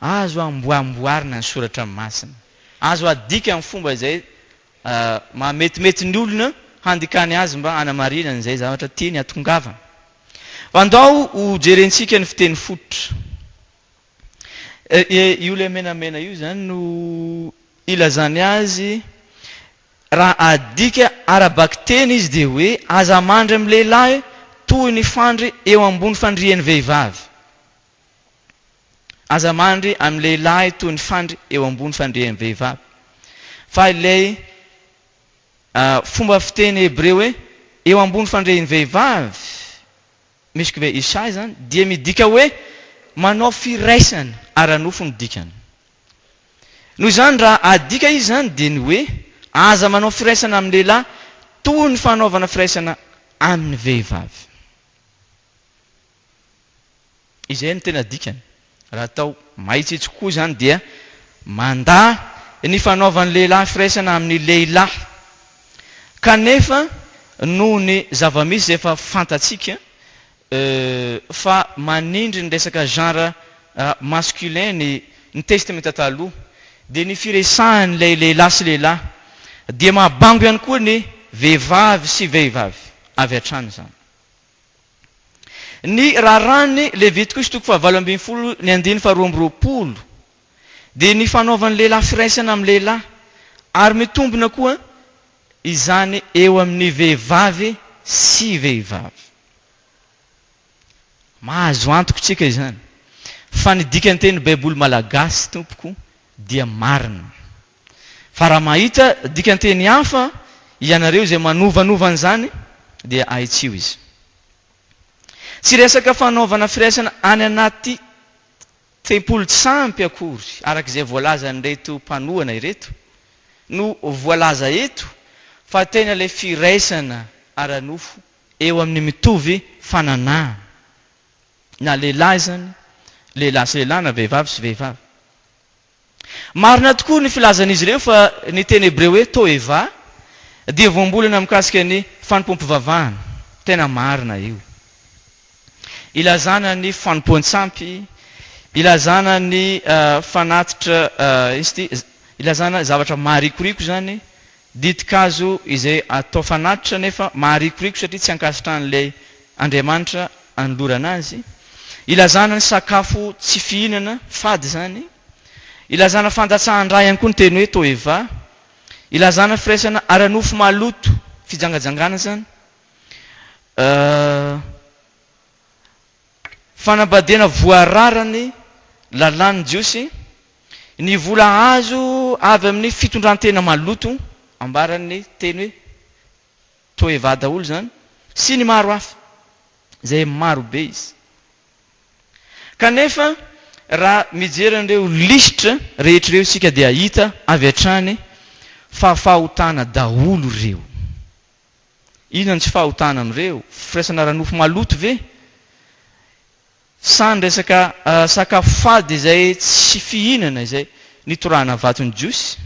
azo amboamboarina ny soratra masina, azo adika amin'ny fomba izay mametimety ny olona handikany azy mba anamarina n'izay zavatra tiany atongavana. Andao ho jerentsika ny fiteny fototra. Io le menamena io zany no ilazany azy raha adika arabaky teny izy dia hoe aza mandry amin'ny lehilahy toy ny fandry eo ambony fandrian'ny vehivavy. Aza mandry amin'ny lehilahy toy ny fandry eo ambony fandrian'ny vehivavy. Fa ilay fomba fiteny hebreo hoe eo ambony fandrian'ny vehivavy, misy hoe isay zany, dia midika hoe manao firaisana ara-nofo ny dikany. Noho izany raha adika izy zany dia ny hoe aza manao firaisana amin'ny lehilahy toy ny fanaovana firaisana amin'ny vehivavy. Izay ny tena dikany. Raha atao mahitsitsy koa zany dia mandà ny fanaovan'ny lehilahy firaisana amin'ny lehilahy. Kanefa noho ny zava-misy efa fantatsika fa manindry ny resaka genre masculin ny testamenta taloha, dia ny firesahan'ilay lehilahy sy lehilahy dia mahabango ihany koa ny vehivavy sy vehivavy avy hatrany zany. Ny raharany Levitikos 20:2-2 dia ny fanaovan'ny lehilahy firaisana amin'ny lehilahy, ary mitombina koa izany eo amin'ny vehivavy sy vehivavy. Mahazo antoka tsika izany fa ny dikany teny baiboly malagasy tompoko dia marina. Fa raha mahita dikany teny hafa ianareo izay manovanova an'izany dia aitsio izy. Tsy resaka fanaovana firaisana any anaty tempolo tsampy akory, araka izay voalaza an'ireto mpanohana ireto no voalaza eto, fa tena ilay firaisana ara-nofo eo amin'ny mitovy fananaha, na lehilahy zany, lehilahy sy lehilahy, na vehivavy sy vehivavy. Marina tokoa ny filazan'izy ireo fa ny teny hebreo hoe toeva dia voambolana mikasika ny fanompoam-pivavahana. Tena marina io. Ilazana ny fanompoan-tsampy, ilazana ny fanatitra, ilazana zavatra maharikoriko zany, ditikazo izay atao fanatitra nefa maharikoriko satria tsy ankasitrahan'ilay Andriamanitra anolorana azy, ilazana ny sakafo tsy fihinana fady zany, ilazana fandatsahan-dra ihany koa ny teny hoe toeva, ilazana firaisana ara-nofo maloto, fijangajangana zany, fanambadiana voararany lalàny jiosy, ny vola azo avy amin'ny fitondrantena maloto, ambarany teny hoe toeva daholo zany, sy ny maro hafa zay maro be izy. Kanefa raha mijery an'ireo lisitra rehetrareo sika dia hita avy hatrany fa fahotana daholo reo. Inona tsy fahotana amin'ireo? Firaisana ara-nofo maloto ve? Sa ny resaka sakafo fady izay tsy fihinana izay nitorahana vatony jiosy.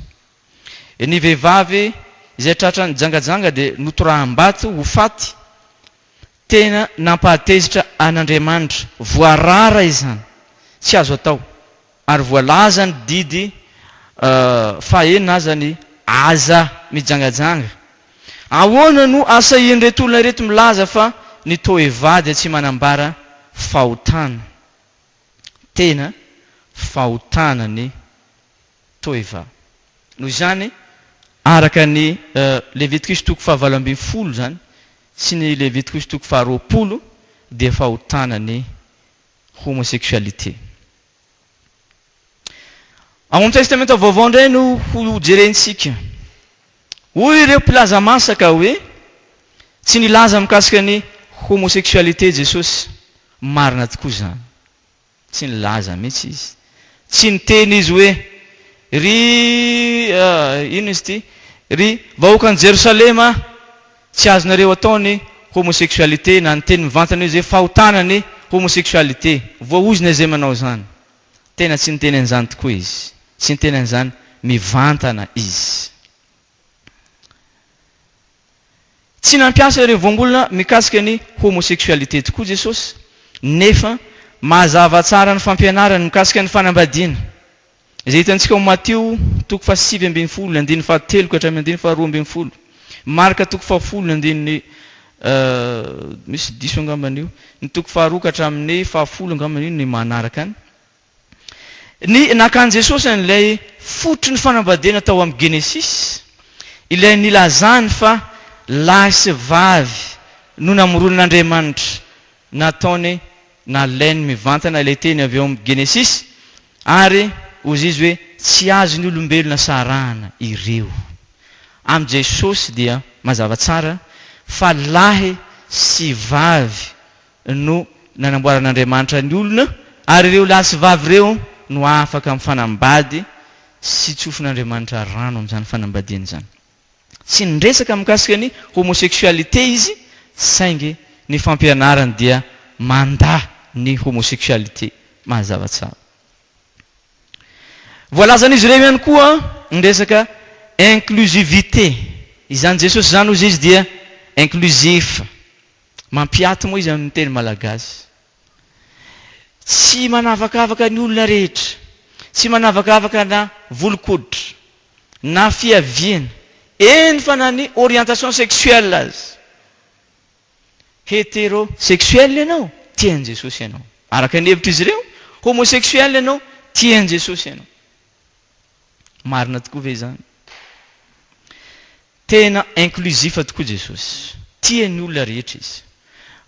Ny vehivavy izay tratrany jangajanga dia notoraham-bato ho faty, tena nampahatezitra an'Andriamanitra, voarara izany, tsy azo atao, ary voalaza ny didy fahenina aza ny aza mijangajanga. Ahoana no asahian'ireto olona ireto milaza fa ny toeva dia tsy manambara fahotana? Tena fahotana ny toeva. Noho izany araka ny Levitikos toko 7:20 zany sy ny Levitikos toko 20 dia fahotana ny homosexualité. Ao amin'ny testamenta vaovao indray no ho jerentsika. Hoy ireo mpilaza masaka hoe tsy nilaza mikasika ny homosexualité Jesosy. Marina tokoa zany. Tsy nilaza mihitsy izy. Tsy niteny izy hoe ino izy ty? Ry vahoakan'i Jerosalema tsy azonareo atao ny homosexualité, na niteny mivantana izy hoe fahotana ny homosexualité. Voaozina izay manao zany. Tena tsy niteny an'izany tokoa izy. Tsy niteny an'izany, mivantana izy. Tsy nampiasa ireo voambolona mikasika ny homosexualité tokoa Jesosy, nefa mazava tsara ny fampianarany mikasika ny fanambadiana. Izay hitantsika ao Mateo toko 7:20, 7 ka hatramin'ny 12:20. Marka toko 10, misy diso angambany io. Ny toko 2 ka hatramin'ny 10 angambany io ny manaraka any. Ny nakan Jesosy an'ilay fototry ny fanambadiana tao amin'ny Genesis, ilay nilazany fa lahy sy vavy no namoronan'Andriamanitra, nataony nalainy mivantana, ilay teny avy eo amin'ny Genesis, ary ozy izy hoe tsy azo ny olombelona sarahana ireo. Amin'ny Jesosy dia mazava tsara fa lahy sy vavy no nanamboaran'Andriamanitra ny olona, ary ireo lahy sy vavy ireo no afaka mifanambady sy tsofin'Andriamanitra rano amin'izany fanambadiana izany. Tsy nresaka mikasika ny homosexualité izy, saingy ny fampianarany dia manda ny homosexualité. Mazava tsara. Voalazan'izy ireo ihany koa ny resaka inclusivité. Izany Jesosy zany ozy izy dia inclusif. Mampiaty moa izy amin'ny teny malagasy. Tsy manavakavaka ny olona rehetra, tsy manavakavaka na volokoditra, na fiaviana, eny fa na ny orientation sexuelle azy. Hétérosexuel ianao, tian'i Jesosy ianao. Araka ny hevitra izy ireo, homosexuel ianao, tian'i Jesosy ianao. Marina tokoa ve zany? Tena inclusif tokoa Jesosy. Tian'ny olona rehetra izy.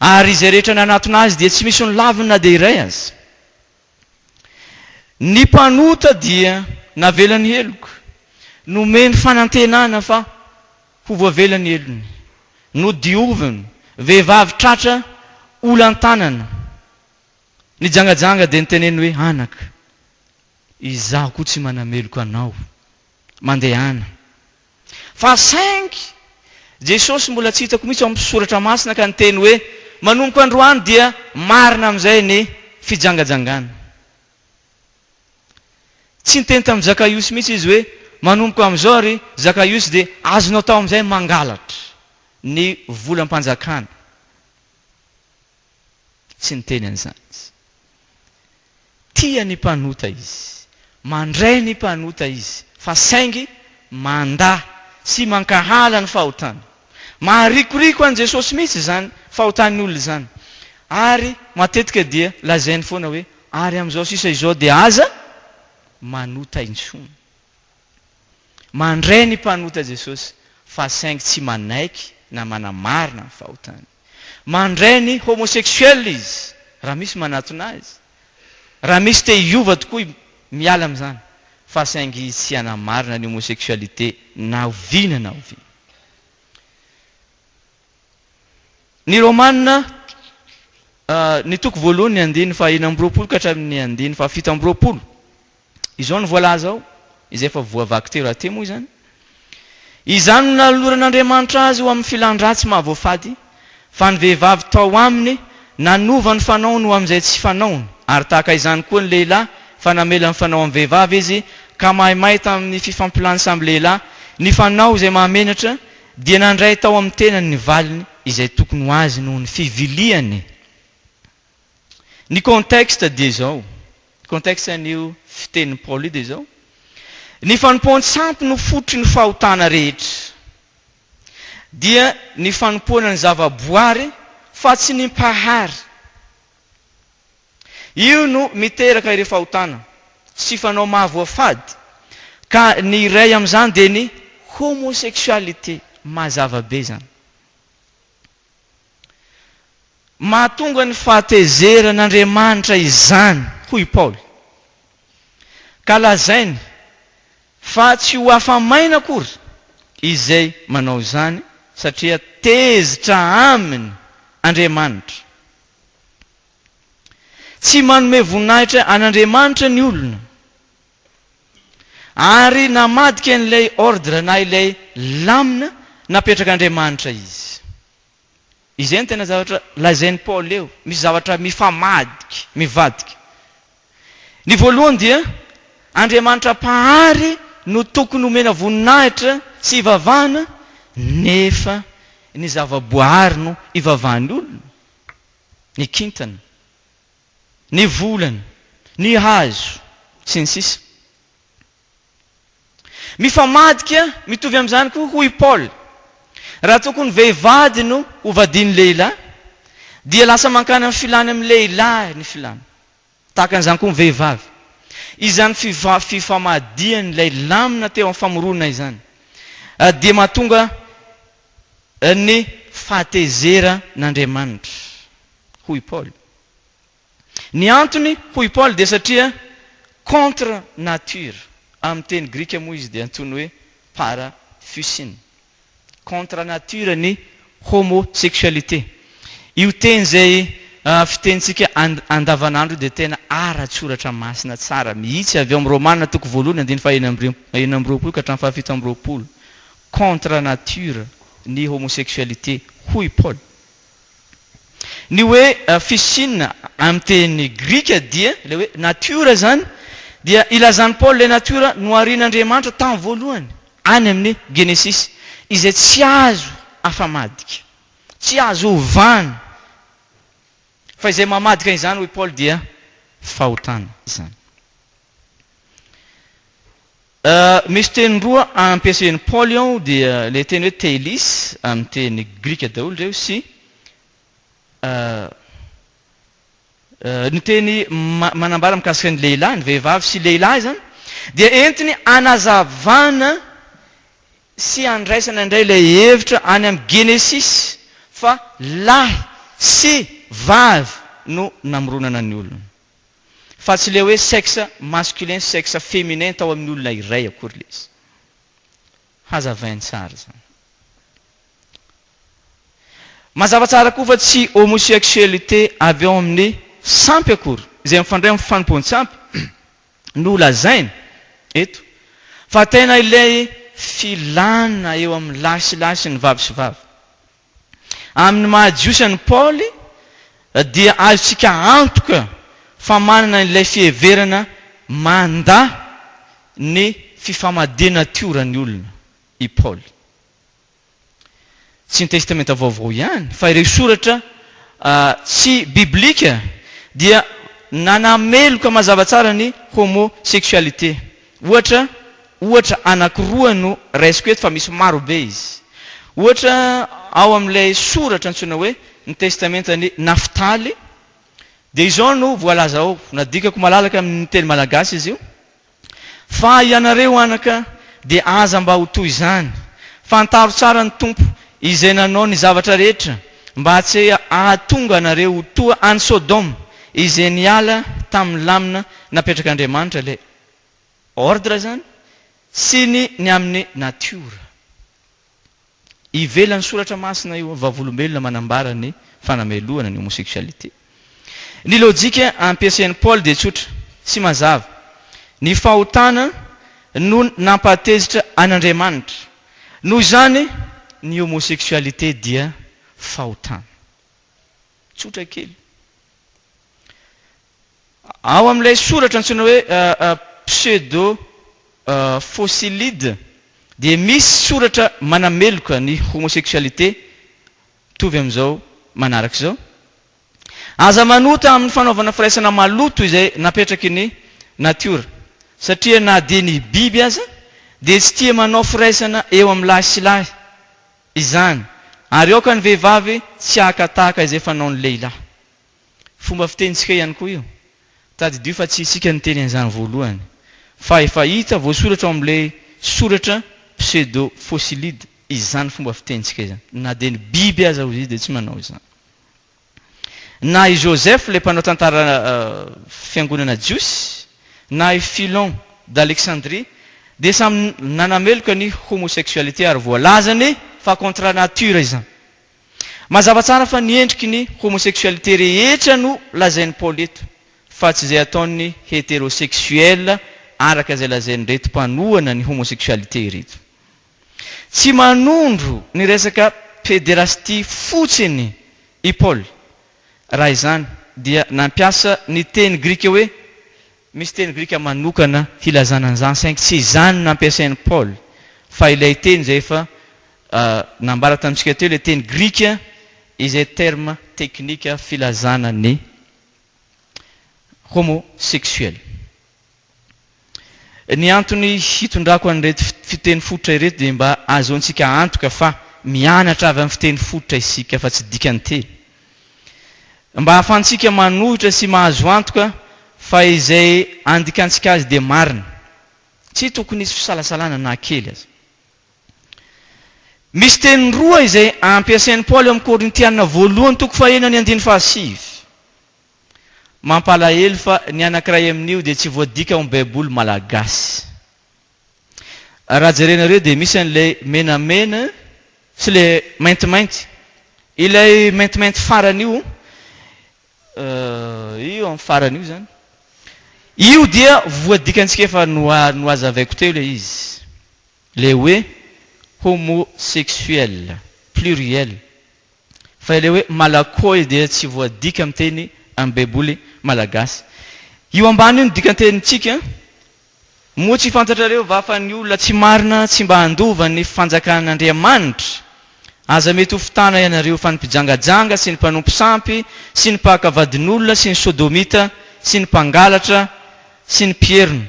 Ary izay rehetra nanatona azy dia tsy misy ny laviny na dia iray azy. Ny mpanota dia navelany heloko, nomeny fanantenana fa ho voavelany helony, no dioviny, vehivavy tratra olan-tanana. Ny jangajanga dia niteneny hoe anaka, izaho koa tsy manameloko anao, mandehana. Fa saingy Jesosy mbola tsy hitako mihitsy amin'ny soratra masina ka niteny hoe manomboka androany dia marina amin'izay ny fijangajangana. Tsy niteny tamin'ny Zakaiosy mihitsy izy hoe manomboka amin'izao ry Zakaiosy dia azonao tao amin'izay mangalatra ny volam-panjakana. Tsy niteny an'izany. Tia ny mpanota izy, mandray ny mpanota izy, fa saingy manda sy mankahala ny fahotana. Maharikoriko an'i Jesosy mihitsy zany fahotan'ny olona zany. Ary matetika dia lazainy foana hoe ary amin'izao sisa izao dia aza manota intsony. Mandray ny mpanota Jesosy fa saingy tsy manaiky na manamarina ny fahotany. Mandray ny homosexuel izy raha misy manatona azy. Raha misy te hiova tokoa miala amin'izany fa saingy izy tsy anamarina ny homosexualité na oviana na oviana. Ny Romanina ny toko voalohany 2:4 ka hatramin'ny 2:7. Izao ny voalaza ao, izay efa voavaky teo raha te moa izany. Izany no naloran'Andriamanitra azy ho amin'ny filandratsy mahavoafady, fa ny vehivavy tao aminy nanova ny fanaony ho amin'izay tsy fanaony, ary tahaka izany koa ny lehilahy fa namela ny fanao amin'ny vehivavy izy ka maimay tamin'ny fifampilany samby lehilahy ny fanao izay mahamenatra dia nandray tao amin'ny tenany ny valiny izay tokony ho azy noho ny fiviliany. Ny contexte dia izao, contexte n'io fitenin'ny Paul dia izao. Ny fanompoan-tsampy no fototry ny fahotana rehetra dia ny fanompoana ny zavaboary fa tsy ny mpahary. Io no miteraka ireo fahotana sy fanao mahavoafady, ka ny iray amin'izany dia ny homosexualité mazava be zany. Mahatonga ny fahatezeran'Andriamanitra izany hoy Paul, ka lazainy fa tsy ho afamaina akory izay manao izany satria tezitra aminy Andriamanitra. Tsy manome voninahitra an'Andriamanitra ny olona, ary namadika n'ilay ordre na ilay lamina napetrak'Andriamanitra izy. Izay ny tena zavatra lazainy Paul eo, misy zavatra mifamadiky, mivadika. Ny voalohany dia Andriamanitra pahary no tokony homena voninahitra sy ivavahana, nefa ny zavaboary no ivavahan'ny olona. Ny kintana, ny volana, ny hazo, sy ny sisa. Mifamadika mitovy amin'izany koa hoy Paul. Raha tokony vehivady no hovadian'ny lehilahy, dia lasa mankany amin'ny filany amin'ny lehilahy ny filany. Tahaka an'izany koa ny vehivavy. Izany fifamadian'ilay lamina teo amin'ny famoronana izany dia mahatonga ny fahatezeran'Andriamanitra hoy Paul. Ny antony hoy Paul dia satria contre nature. Amin'ny teny grika moa izy dia antony hoe paraphysin. Contre nature ny homosexualité. Io teny zay fitenitsika andavanandro dia tena ara-tsoratra masina tsara mihitsy avy ao amin'ny Romanina toko voalohany 2:20 ka hatramin'ny 7:20. Contre nature ny homosexualité hoy Paul. Ny hoe physin amin'ny teny grika dia le hoe nature zany dia ilazany Paul le nature noharian'Andriamanitra tamin'ny voalohany any amin'ny Genesis, izay tsy azo afamadika, tsy azo ovana. Fa izay mamadika izany hoy Paul dia fahotana izany. Misy teny roa ampiasain'ny Paul io dia le teny hoe telis amin'ny teny grika daholo reo sy ny teny manambara mikasika ny lehilahy, ny vehivavy sy lehilahy zany dia entiny anazavana sy andraisana indray ilay hevitra any amin'ny Genesis fa lahy sy vavy no namoronana ny olona, fa tsy le hoe sexe masculin sexe féminin tao amin'ny olona iray akory le izy. Hazavainy tsara zany. Mazava tsara koa fa tsy homosexualité avy ao amin'ny sampy akory izay mifandray amin'ny fanompoan-tsampy no lazainy eto, fa tena ilay filana eo amin'ny lahy sy lahy sy ny vavy sy vavy. Amin'ny mahadiosany Paul dia azontsika antoka fa manana ilay fiheverana manda ny fifamadena natiorany olona i Paul. Tsy ny testamenta vaovao ihany fa ireo soratra tsy biblika dia nanameloka mazava tsara ny homosexualité. Ohatra anankiroa no raisiko eto fa misy maro be izy. Ohatra ao amin'ilay soratra antsoina hoe ny testamentany Naftaly dia izao no voalaza ao nadikako malalaka amin'ny teny malagasy izy io fa ianareo anaka dia aza mba ho toy izany fantaro tsara ny tompo izay nanao ny zavatra rehetra mba tsy ahatonga anareo toa any Sodoma izay niala tamin'ny lamina napetraka Andriamanitra ilay ordre zany sy ny amin'ny natiora ivelan'ny soratra masina io vavolombelona manambara ny fanameloana ny homosexualité. Ny lojika ampiasain'i Paul dia tsotra sy mazava ny fahotana no nampatezitra an'Andriamanitra noho izany ny homosexualité dia fahotana tsotra kely. Ao amin'ilay soratra antsoina hoe pseudo fossilide dia misy soratra manameloka ny homosexualité tovy amin'izao manaraka izao aza manota amin'ny fanaovana firaisana maloto izay napetraky ny natiora satria na dia ny biby aza dia tsy tia manao firaisana eo amin'ny lahy sy lahy izany ary aoka ny vehivavy tsy hakatahaka izay fanao ny lehilahy. Fomba fitenitsika ihany koa io tadidio fa tsy isika ny teny an'izany voalohany fa efa hita voasoratra ao amin'ilay soratra pseudo fossilide izany fomba fitenitsika izany na dia ny biby aza izy dia tsy manao izany. Na i Joseph ilay mpanao tantara fiangonana jiosy na i Philon d'Alexandrie dia samy nanameloka ny homosexualité ary voalazany fa contre nature izany. Mazava tsara fa niendriky ny homosexualité rehetra no lazain'ny Paul eto fa tsy izay ataon'ny hétérosexuel araka izay lazain'ny reto mpanohana ny homosexualité reto. Tsy manondro ny resaka pédérastie fotsiny i Paul raha izany dia nampiasa ny teny grika hoe misy teny grika manokana hilazana an'izany saingy tsy izany nampiasain'i Paul fa ilay teny izay efa nambara tamintsika teo ilay teny grika izay terme teknika filazana ny homosexuel. Ny antony hitondrako an'ireto fiteny fototra ireto dia mba ahazoantsika antoka fa mianatra avy amin'ny fiteny fototra isika fa tsy dikany teny mba hahafahantsika manohitra sy mahazo antoka fa izay andikantsika azy dia marina tsy tokony isy fisalasalana na kely azy. Misy teny roa izay ampiasain'i Paul amin'ny Korintiana voalohany toko fahaenina ny andiny fahasivy mampalahelo fa ny anankiray amin'io dia tsy voadika ao amin'ny baiboly malagasy. Raha jerenareo dia misy an'ilay menamena sy ilay maintimainty ilay maintimainty farany io io amin'ny farany io zany io dia voadikantsika efa noazavaiko teo ilay izy le hoe homosexuel pluriel fa ilay hoe malakoy dia tsy voadika amin'ny teny amin'ny baiboly malagasy. Io ambany io ny dikantenitsika moa tsy fantatrareo va fa ny olona tsy marina tsy mba handova ny fanjakan'Andriamanitra aza mety ho fitana ianareo fa ny mpijangajanga sy ny mpanompo sampy sy ny mpakavadin'olona sy ny sodomita sy ny mpangalatra sy ny mpierina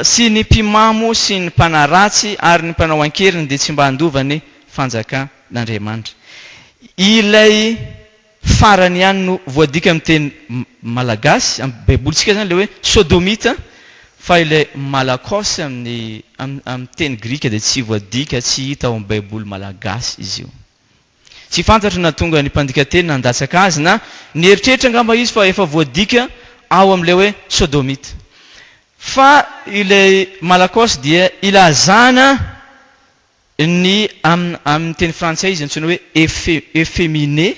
sy ny mpimamo sy ny mpanaratsy ary ny mpanao ankeriny dia tsy mba handova ny fanjakan'Andriamanitra. Ilay farany ihany no voadika amin'ny teny malagasy amin'ny baibolitsika zany le hoe sodomita fa ilay malakosy amin'ny teny grika dia tsy voadika tsy hita ao amin'ny baiboly malagasy izy io. Tsy fantatra na tonga ny mpandika teny nandatsaka azy na ny eritreritra angamba izy fa efa voadika ao amin'ilay hoe sodomita. Fa ilay malakosy dia ilazana ny amin'ny teny frantsay izy antsoina hoe efféminé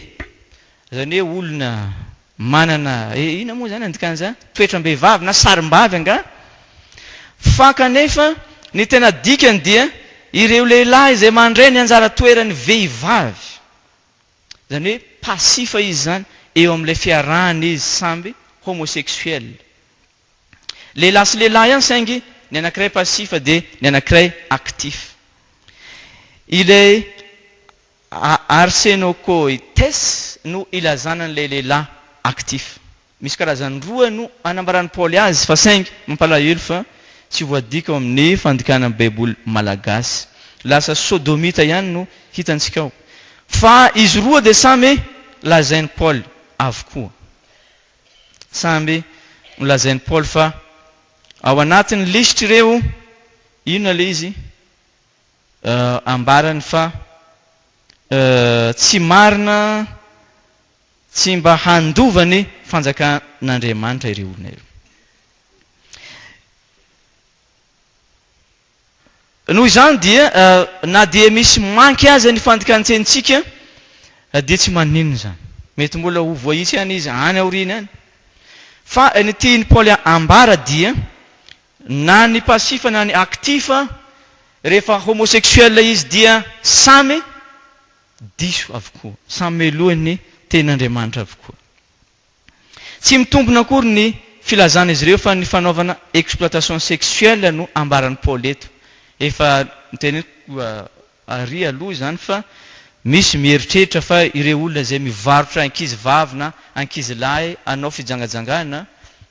zany hoe olona manana ina moa zany andikan'izany toetrambehivavy na sarim-bavy anga fa kanefa ny tena dikany dia ireo lehilahy izay mandray ny anjara toerany vehivavy zany hoe pasifa izy zany eo amin'ilay fiarahany izy samby homosexuel. Lehilahy sy lehilahy ihany saingy ny anankiray pasifa dia ny anankiray actif. Ilay arsenokoites no ilazana n'ilay lehilahy actif. Misy karazany roa no anambarany Paul azy fa saingy mampalahelo fa tsy voadika ao amin'ny fandikana amin'ny baiboly malagasy. Lasa sodomita ihany no hitantsika ao. fa izy roa dia samy lazainy Paul avokoa. Samby lazainy Paul fa ao anatin'ny lisitra ireo inona le izy ambarany fa tsy marina tsy mba handova ny fanjakan'Andriamanitra ireo olona ireo. Noho izany dia na dia misy manky azy ny fandikantsentsika dia tsy maninona zany. Mety mbola ho voahitsy ihany izy any aoriana any. Fa ny tiany Paul ambara dia na ny pasifa na ny aktifa rehefa homosexuel izy dia samy diso avokoa, samy melohan'ny ten'Andriamanitra avokoa. Tsy mitombona akory ny filazana izy ireo fa ny fanaovana exploitation sexuelle no ambarany Paul eto. Efa niteneniko ary aloha zany fa misy mieritreritra fa ireo olona izay mivarotra ankizy vavy na ankizy lahy anao fijangajangana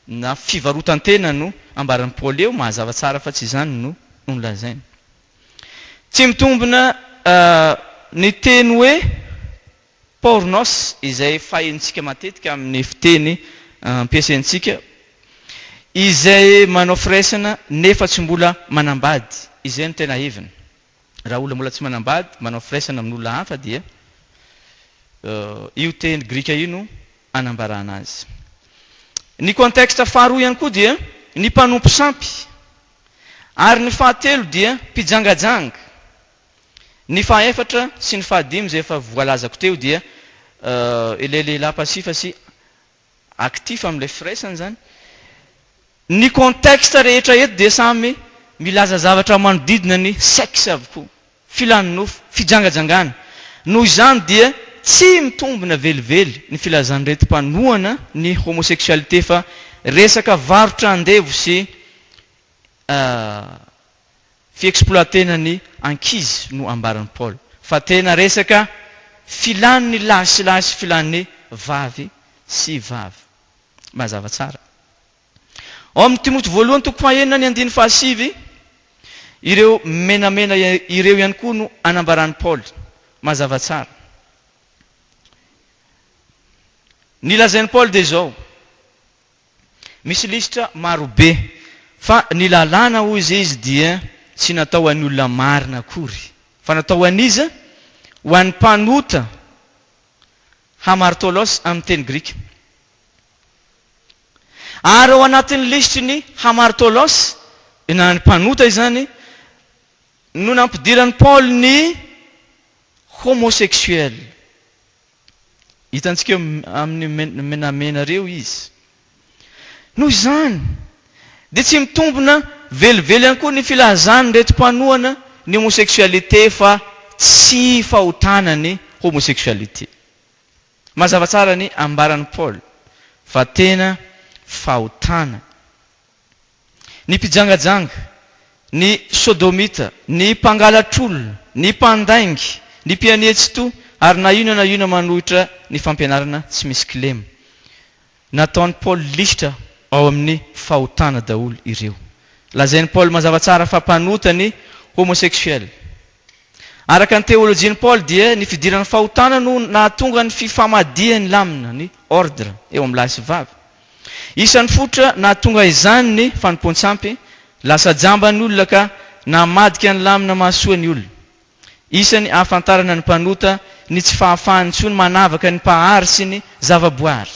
na fivarotantena no ambarany Paul eo, mazava tsara fa tsy izany no lazainy. Tsy mitombona ny teny hoe pornos izay fahentsika matetika amin'ny fiteny ampiasaintsika, izay manao firaisana nefa tsy mbola manambady. Izay no tena heviny. Raha olona mbola tsy manambady manao firaisana amin'olona hafa dia io teny grika io no anambarana azy. Ny contexte faharoa ihany koa dia ny mpanompo sampy, ary ny fahatelo dia mpijangajanga. Ny fahaefatra sy ny fahadimy izay efa voalazako teo dia ilay lehilahy pasifa sy aktifa amin'ilay firaisana zany. Ny contexte rehetra eto dia samy milaza zavatra manodidina ny sexe avokoa, filanonofo, fijangajangana. Noho izany dia tsy mitombina velively ny filazan'ireto mpanohana ny homosexualité fa resaka varotra andevo sy fiexploitena ny ankizy no ambarany Paul. Fa tena resaka filan'ny lahy sy lahy sy filan'ny vavy sy vavy. Mazava tsara. Ao amin'ny Timoty voalohany toko fahaenina ny andiny fahasivy, ireo menamena ireo ihany koa no anambarany Paul. Mazava tsara. Ny lazainy Paul dia zao, misy lisitra marobe fa ny lalàna hoy izy dia tsy natao an'ny olona marina akory, fa natao an'iza ho an'ny mpanota hamartolos amin'ny teny grika. Ary ao anatin'ny lisitry ny hamartolos na ny mpanota izany no nampidirany Paul ny homosexuel. Hitantsika amin'ny menamena reo izy. Noho izany dia tsy mitombona velively ihany koa ny filazany reto mpanohana ny homosexualité fa tsy fahotana ny homosexualité. Mazava tsara ny ambarany Paul fa tena fahotana. Ny mpijangajanga, ny sodomita, ny mpangalatr'olona, ny mpandaingy, ny mpianetsito ary na ina manohitra ny fampianarana tsy misy kilema. Nataony Paul lisitra ao amin'ny fahotana daholo ireo. Lazainy Paul mazava tsara fa mpanota ny homosexuel. Araka ny teolojiany Paul dia ny fidirany fahotana no nahatonga ny fifamadiany lamina, ny ordre eo amin'ny lahy sy vavy. Isan'ny fototra nahatonga izany ny fanompoan-tsampy, lasa jambany olona ka namadika ny lamina mahasoa ny olona. Isan'ny ahafantarana ny mpanota ny tsy fahafahany intsony manavaka ny mpahary sy ny zavaboary,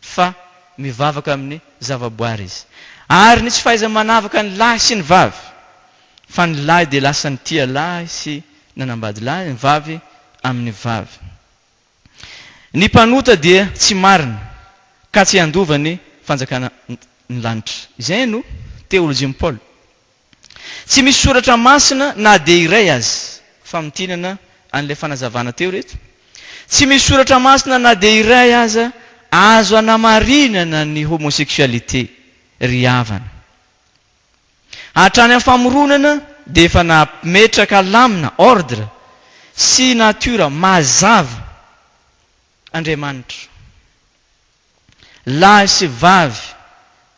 fa mivavaka amin'ny zavaboary izy. Ary ny tsy fahaiza manavaka ny lahy sy ny vavy, fa ny lahy dia lasa ny tia lahy sy nanambady lahy, ny vavy amin'ny vavy. Ny mpanota dia tsy marina ka tsy handova ny fanjakana ny lanitra. Izay no teolojian'i Paul. Tsy misy soratra masina na dia iray azy, famitinana an'ilay fanazavana teo reto. Tsy misy soratra masina na dia iray aza azo anamarinana ny homosexualité ry havana. Hatrany amin'ny famoronana dia efa nametraka lamina, ordre sy natura mazava Andriamanitra. Lahy sy vavy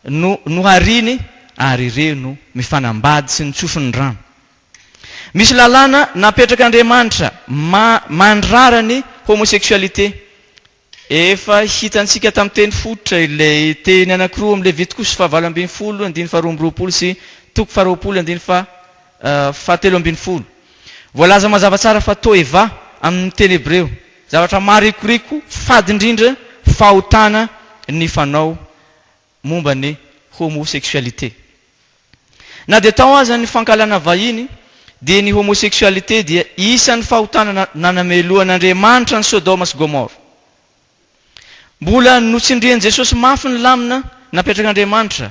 no hariny ary ireo no mifanambady sy ny tsofin'ny rano. misy lalàna napetraka Andriamanitra mandrara ny homosexualité. Efa hitantsika tamin'ny teny fototra ilay teny anankiroa amin'ny Levitiko sy 7:20, 2:20 sy 2:20. Voalaza mazava tsara fa toeva amin'ny teny Hebreo. Zavatra marikoriko fady indrindra fahotana ny fanao momba ny homosexualité. Na dia tao aza ny fankalana vahiny dia ny homosexualité dia isan'ny fahotana nanameloan'Andriamanitra ny Sodoma sy Gomora. Mbola notsindrian'i Jesosy mafy ny lamina napetrak'Andriamanitra.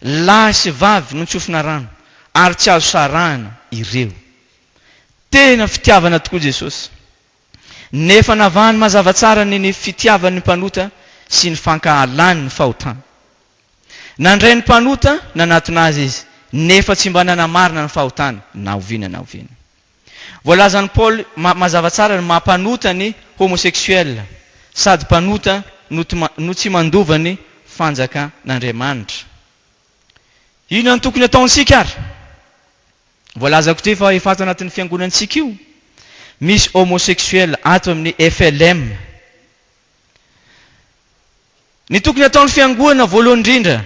Lahy sy vavy notsofina rano ary tsy azo sarahana ireo. Tena fitiavana tokoa Jesosy. Nefa navahany mazava tsara ny fitiavan'ny mpanota sy ny fankahalany ny fahotana. Nandray ny mpanota nanatona azy izy, nefa tsy mba nanamarina ny fahotana, na oviana. Voalazan'ny Paul mazava tsara ny mampanota ny homosexuel, sady mpanota no tsy mandova ny fanjakan'Andriamanitra. Ino ny tokony ataontsika ary? Voalazako ty fa efa ato anatin'ny fiangonantsika io. Misy homosexuel ato amin'ny FLM. Ny tokony ataon'ny fiangonana voalohany indrindra,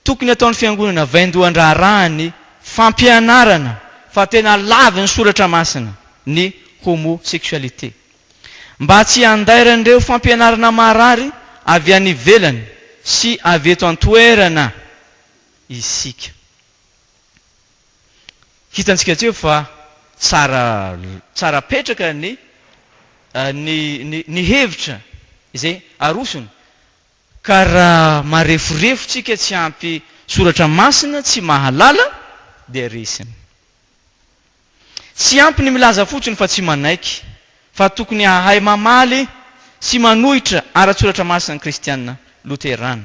tokony ataon'ny fiangonana vaindohan-draharaha fampianarana fa tena lava ny soratra masina ny homosexualité. Mba tsy handairan'ireo fampianarana marary avy any ivelany sy avy eto an-toerana isika. Hitantsika teo fa tsara petraka ny hevitra izay arosony. Ka raha mareforefotsika tsy ampy soratra masina, tsy mahalala, dia resiny. Tsy ampy ny milaza fotsiny fa tsy manaiky, fa tokony hahay mamaly sy manohitra ara-tsoratra masina ny kristianina loterana.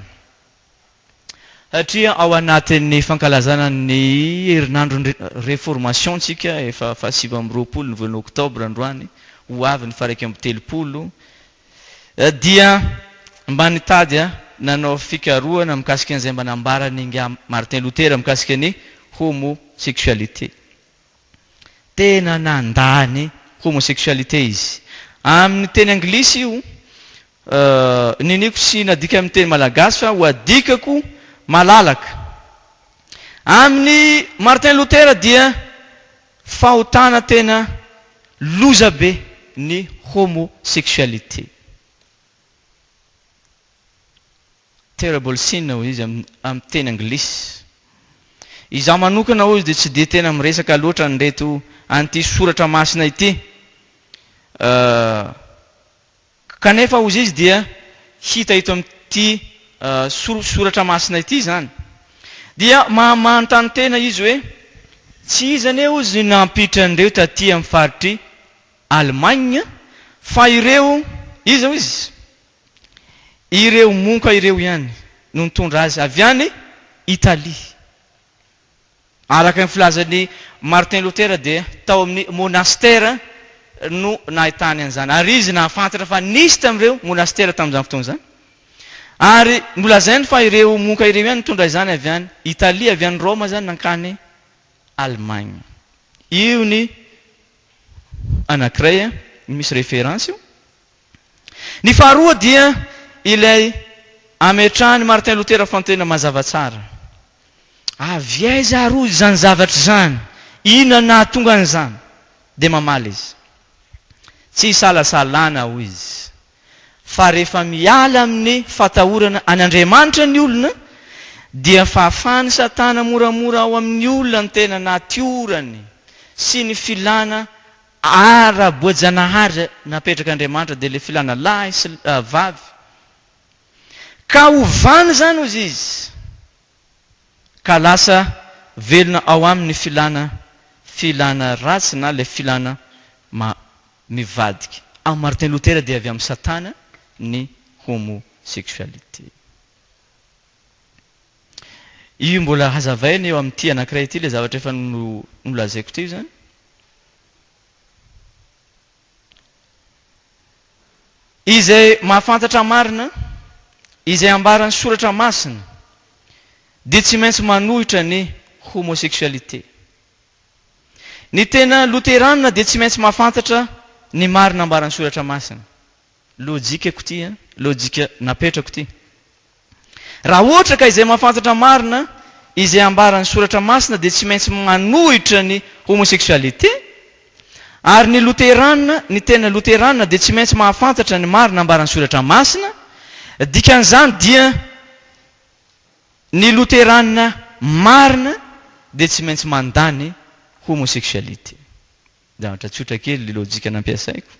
Satria ao anatin'ny fankalazana ny herinandro réformation tsika efa 7:20 ny volana Oktobra androany ho avy ny 1:30 dia mba nitady nanao fikaroana mikasika an'izay mba nambarany nga Martin Luther mikasika ny homosexualité. Tena nandany homosexualité izy. Amin'ny teny anglisy io niniko sy nadika amin'ny teny malagasy fa ho adikako malalaka. Amin'ny Martin Luther dia fahotana tena loza be ny homosexualité. Terrible sin hoy izy amin'ny teny anglisy. Izaho manokana hoy dia tsy dia tena miresaka loatra nreto anty soratra masina ity. Kanefa hozy izy dia hita ito amin'ity soratra masina ity zany. Dia manontany tena izy hoe tsy izany izy nampitra an'ireo taty amin'ny faritry Allemagne fa ireo izy ireo monka ireo ihany no nitondra azy avy any Italia. Araka ny filazan'ny Martin Luther dia tao amin'ny monastera no nahitany an'izany. Ary izy nahafantatra fa nisy tamin'ireo monastera tamin'izany fotoana izany. Ary nolazainy fa ireo monka ireo ihany nitondra izany avy any Italia, avy any Roma zany nankany Allemagne. Io ny anankiray misy référence io. Ny faharoa dia ilay ametrahany Martin Luther fa tena mazava tsara. Avy aiza ary izany zavatra zany? Inona nahatonga an'izany? Dia mamaly izy. Tsy salasalana hoy izy. Fa rehefa miala amin'ny fatahorana an'Andriamanitra ny olona, dia fahafahany Satana moramora ao amin'ny olona ny tena natiorany sy ny filana ara-boajanahary napetrak'Andriamanitra dia le filana lahy sy vavy. Ka ovany zany hozy izy. Ka lasa velona ao amin'ny filana ratsy na le filana mivadika. Amin'ny Martin Luther dia avy amin'ny Satana ny homosexualité. Io mbola hazavaina eo amin'ity anankiray ity le zavatra efa nolazaiko ty zany. Izay mahafantatra marina, izay ambaran'ny soratra masina, dia tsy maintsy manohitra ny homosexualité. Ny tena loteranina dia tsy maintsy mahafantatra ny marina ambaran'ny soratra masina. Lojika koty, lojika napetrako ty. Raha ohatra ka izay mahafantatra marina izay ambaran'ny soratra masina dia tsy maintsy manohitra ny homosexualité. Ary ny loteranina, ny tena loteranina dia tsy maintsy mahafantatra ny marina ambaran'ny soratra masina. Dikan'izany dia ny loteranina marina dia tsy maintsy mandany homosexualité. Zavatra tsotra kely ny lojika nampiasaiko.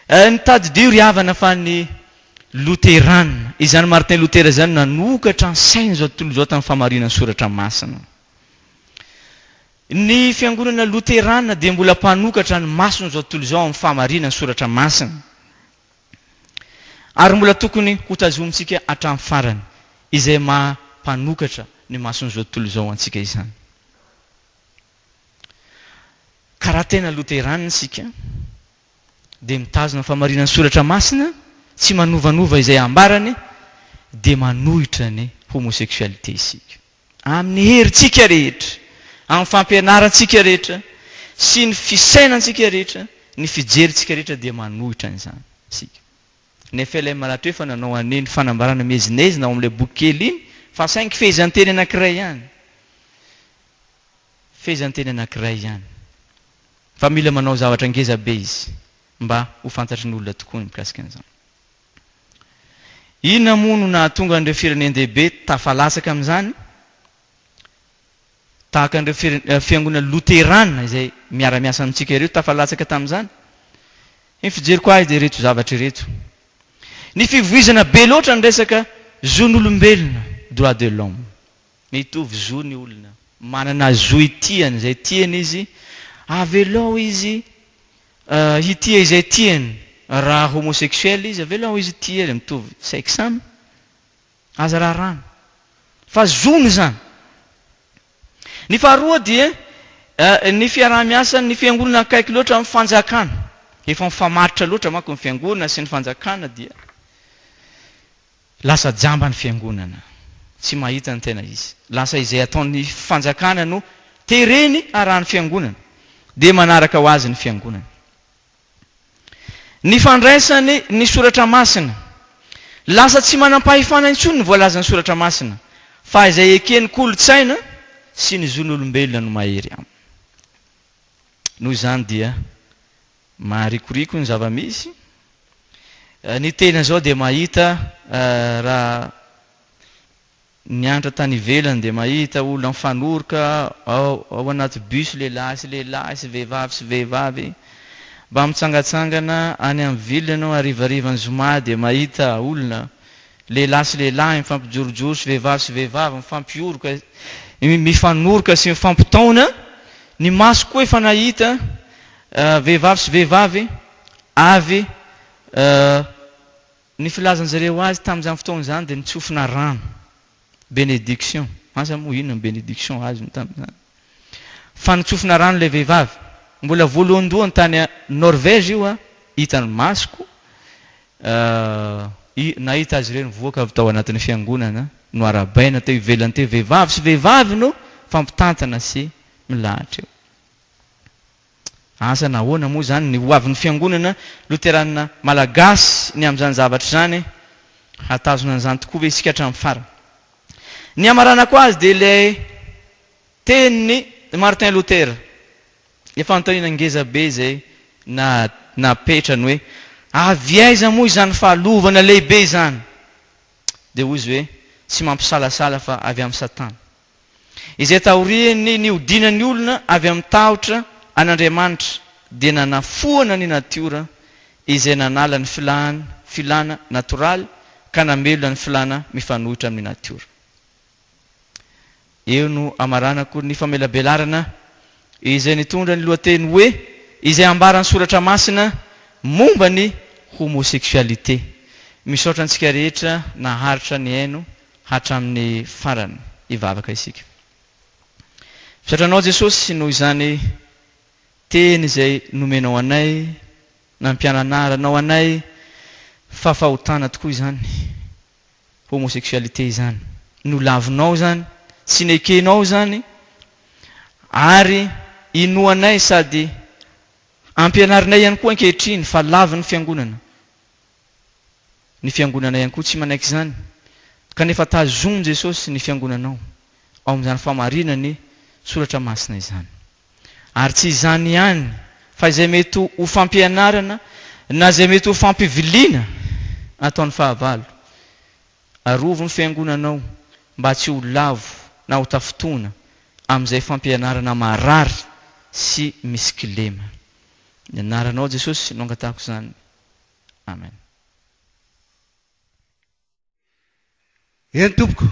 Nitady ry havana fa ny loteranina, izany Martin Luther izany nanokatra ny sainy zao tontolo zao tamin'ny famarinan'ny soratra masina. Ny fiangonana loteranina dia mbola mpanokatra ny masony zao tontolo zao amin'ny famarinan'ny soratra masina. Ary mbola tokony hotazomintsika hatramin'ny farany izay mampanokatra ny masony zao tontolo zao antsika izany. Karaha tena loteranina isika dia mitazona famarinan'ny soratra masina, tsy manovanova izay ambarany, dia manohitra ny homosexualité isika. Amin'ny herintsika rehetra, amin'ny fampianarantsika rehetra, sy ny fisainantsika rehetra, ny fijerintsika rehetra dia manohitra an'izany isika. Nefa ilay malatra hoe fa nanao an'iny fanambarana mezinezina ao amin'ilay boky kely iny, fa saingy fehezanteny anankiray ihany. Fehezanteny anankiray ihany. Fa mila manao zavatra ngeza be izy mba ho fantatry ny olona tokoa ny mikasika an'izany. Inona moa no nahatonga an'ireo firenendehibe tafalatsaka amin'izany? Tahaka an'ireo fiangonana loteranina izay miara-miasa amintsika ireo tafalatsaka tamin'izany. Ny fijeriko azy dia ireto zavatra ireto. Ny fivoizana be loatra ny resaka zon'olombelona, droit de l'homme. Mitovy zo ny olona, manana zo itiany, izay tiany izy, avelao izy hitia izay tiany. Raha homosexuel izy, avelao izy tiany, mitovy sexe aminy, aza rarana. Fa zony zany. Ny faharoa dia ny fiaraha-miasa, ny fiangonana akaiky loatra amin'ny fanjakana. Efa mifamaritra loatra manko ny fiangonana sy ny fanjakana dia lasa jamba ny fiangonana. Tsy mahita ny tena izy. Lasa izay ataon'ny fanjakana no tereny arahan'ny fiangonana. Dia manaraka ho azy ny fiangonana. Ny fandraisany ny soratra masina. Lasa tsy manam-pahefana intsony ny voalazan'ny soratra masina. Fa izay ekeny kolotsaina sy ny zon'olombelona no mahery aminy. Noho izany dia maharikoriko ny zava-misy. Ny tena zao dia mahita raha nianatra tany ivelany dia mahita olona mifanoroka ao anaty bus lehilahy sy lehilahy sy vehivavy sy vehivavy. Mba mitsangatsangana any amin'ny ville ianao harivarivan'ny zoma dia mahita olona lehilahy sy lehilahy mifampijorojoro sy vehivavy mifampioroka, mifanoroka sy mifampitaona. Ny maso koa efa nahita vehivavy sy vehivavy avy ny filazan'zareo azy tamin'izany fotoana izany dia nitsofina rano. Bénédiction. Asa moa inona ny bénédiction azy tamin'izany. Fa nitsofina rano ilay vehivavy. Mbola voalohandohany tany Norvège io hitan'ny masoko. Nahita azy ireo nivoaka avy tao anatin'ny fiangonana no arabaina teo ivelany teo vehivavy sy vehivavy no fampitantana sy milahatra eo. Asa nahoana moa zany ny hoavin'ny fiangonana loteranina malagasy ny amin'izany zavatra zany hatazona an'izany tokoa ve isika hatramin'ny farany. Ny amaranako azy dia ilay tenin'ny Martin Luther. Efa antonina ngeza be izay napetrany hoe avy aiza moa izany fahalovana lehibe izany. Dia hoy izy hoe tsy mampisalasala fa avy amin'ny Satana. Izay taoriany niodinan'ny olona avy amin'ny tahotra an'Andriamanitra dia nanafoana ny natiora izay nanala ny filana natoraly ka namelona ny filana mifanohitra amin'ny natiora. Eo no amaranako ny famelabelarana izay nitondra ny lohateny hoe izay ambaran'ny soratra masina momba ny homosexualité. Misaotra antsika rehetra naharitra ny aino hatramin'ny farany hivavaka isika. Misatranao Jesosy noho izany teny izay nomenao anay, nampiananaranao anay, fa fahotana tokoa izany. Homosexualité izany. No lavinao zany, tsy nekenao zany, ary inoanay sady ampianarinay ihany koa ankehitriny fa lava ny fiangonana. Ny fiangonana ihany koa tsy manaiky izany. Kanefa tazomy Jesosy ny fiangonanao ao amin'izany famarinany soratra masina izany. Ary tsy izany ihany fa izay mety ho fampianarana na izay mety ho fampiviliana ataon'ny fahavalo. Arovo ny fiangonanao mba tsy ho lavo na ho tafitona amin'izay fampianarana marary sy misy kilema. Ny anaranao Jesosy no angatahako izany. Amen. Eny tompoko,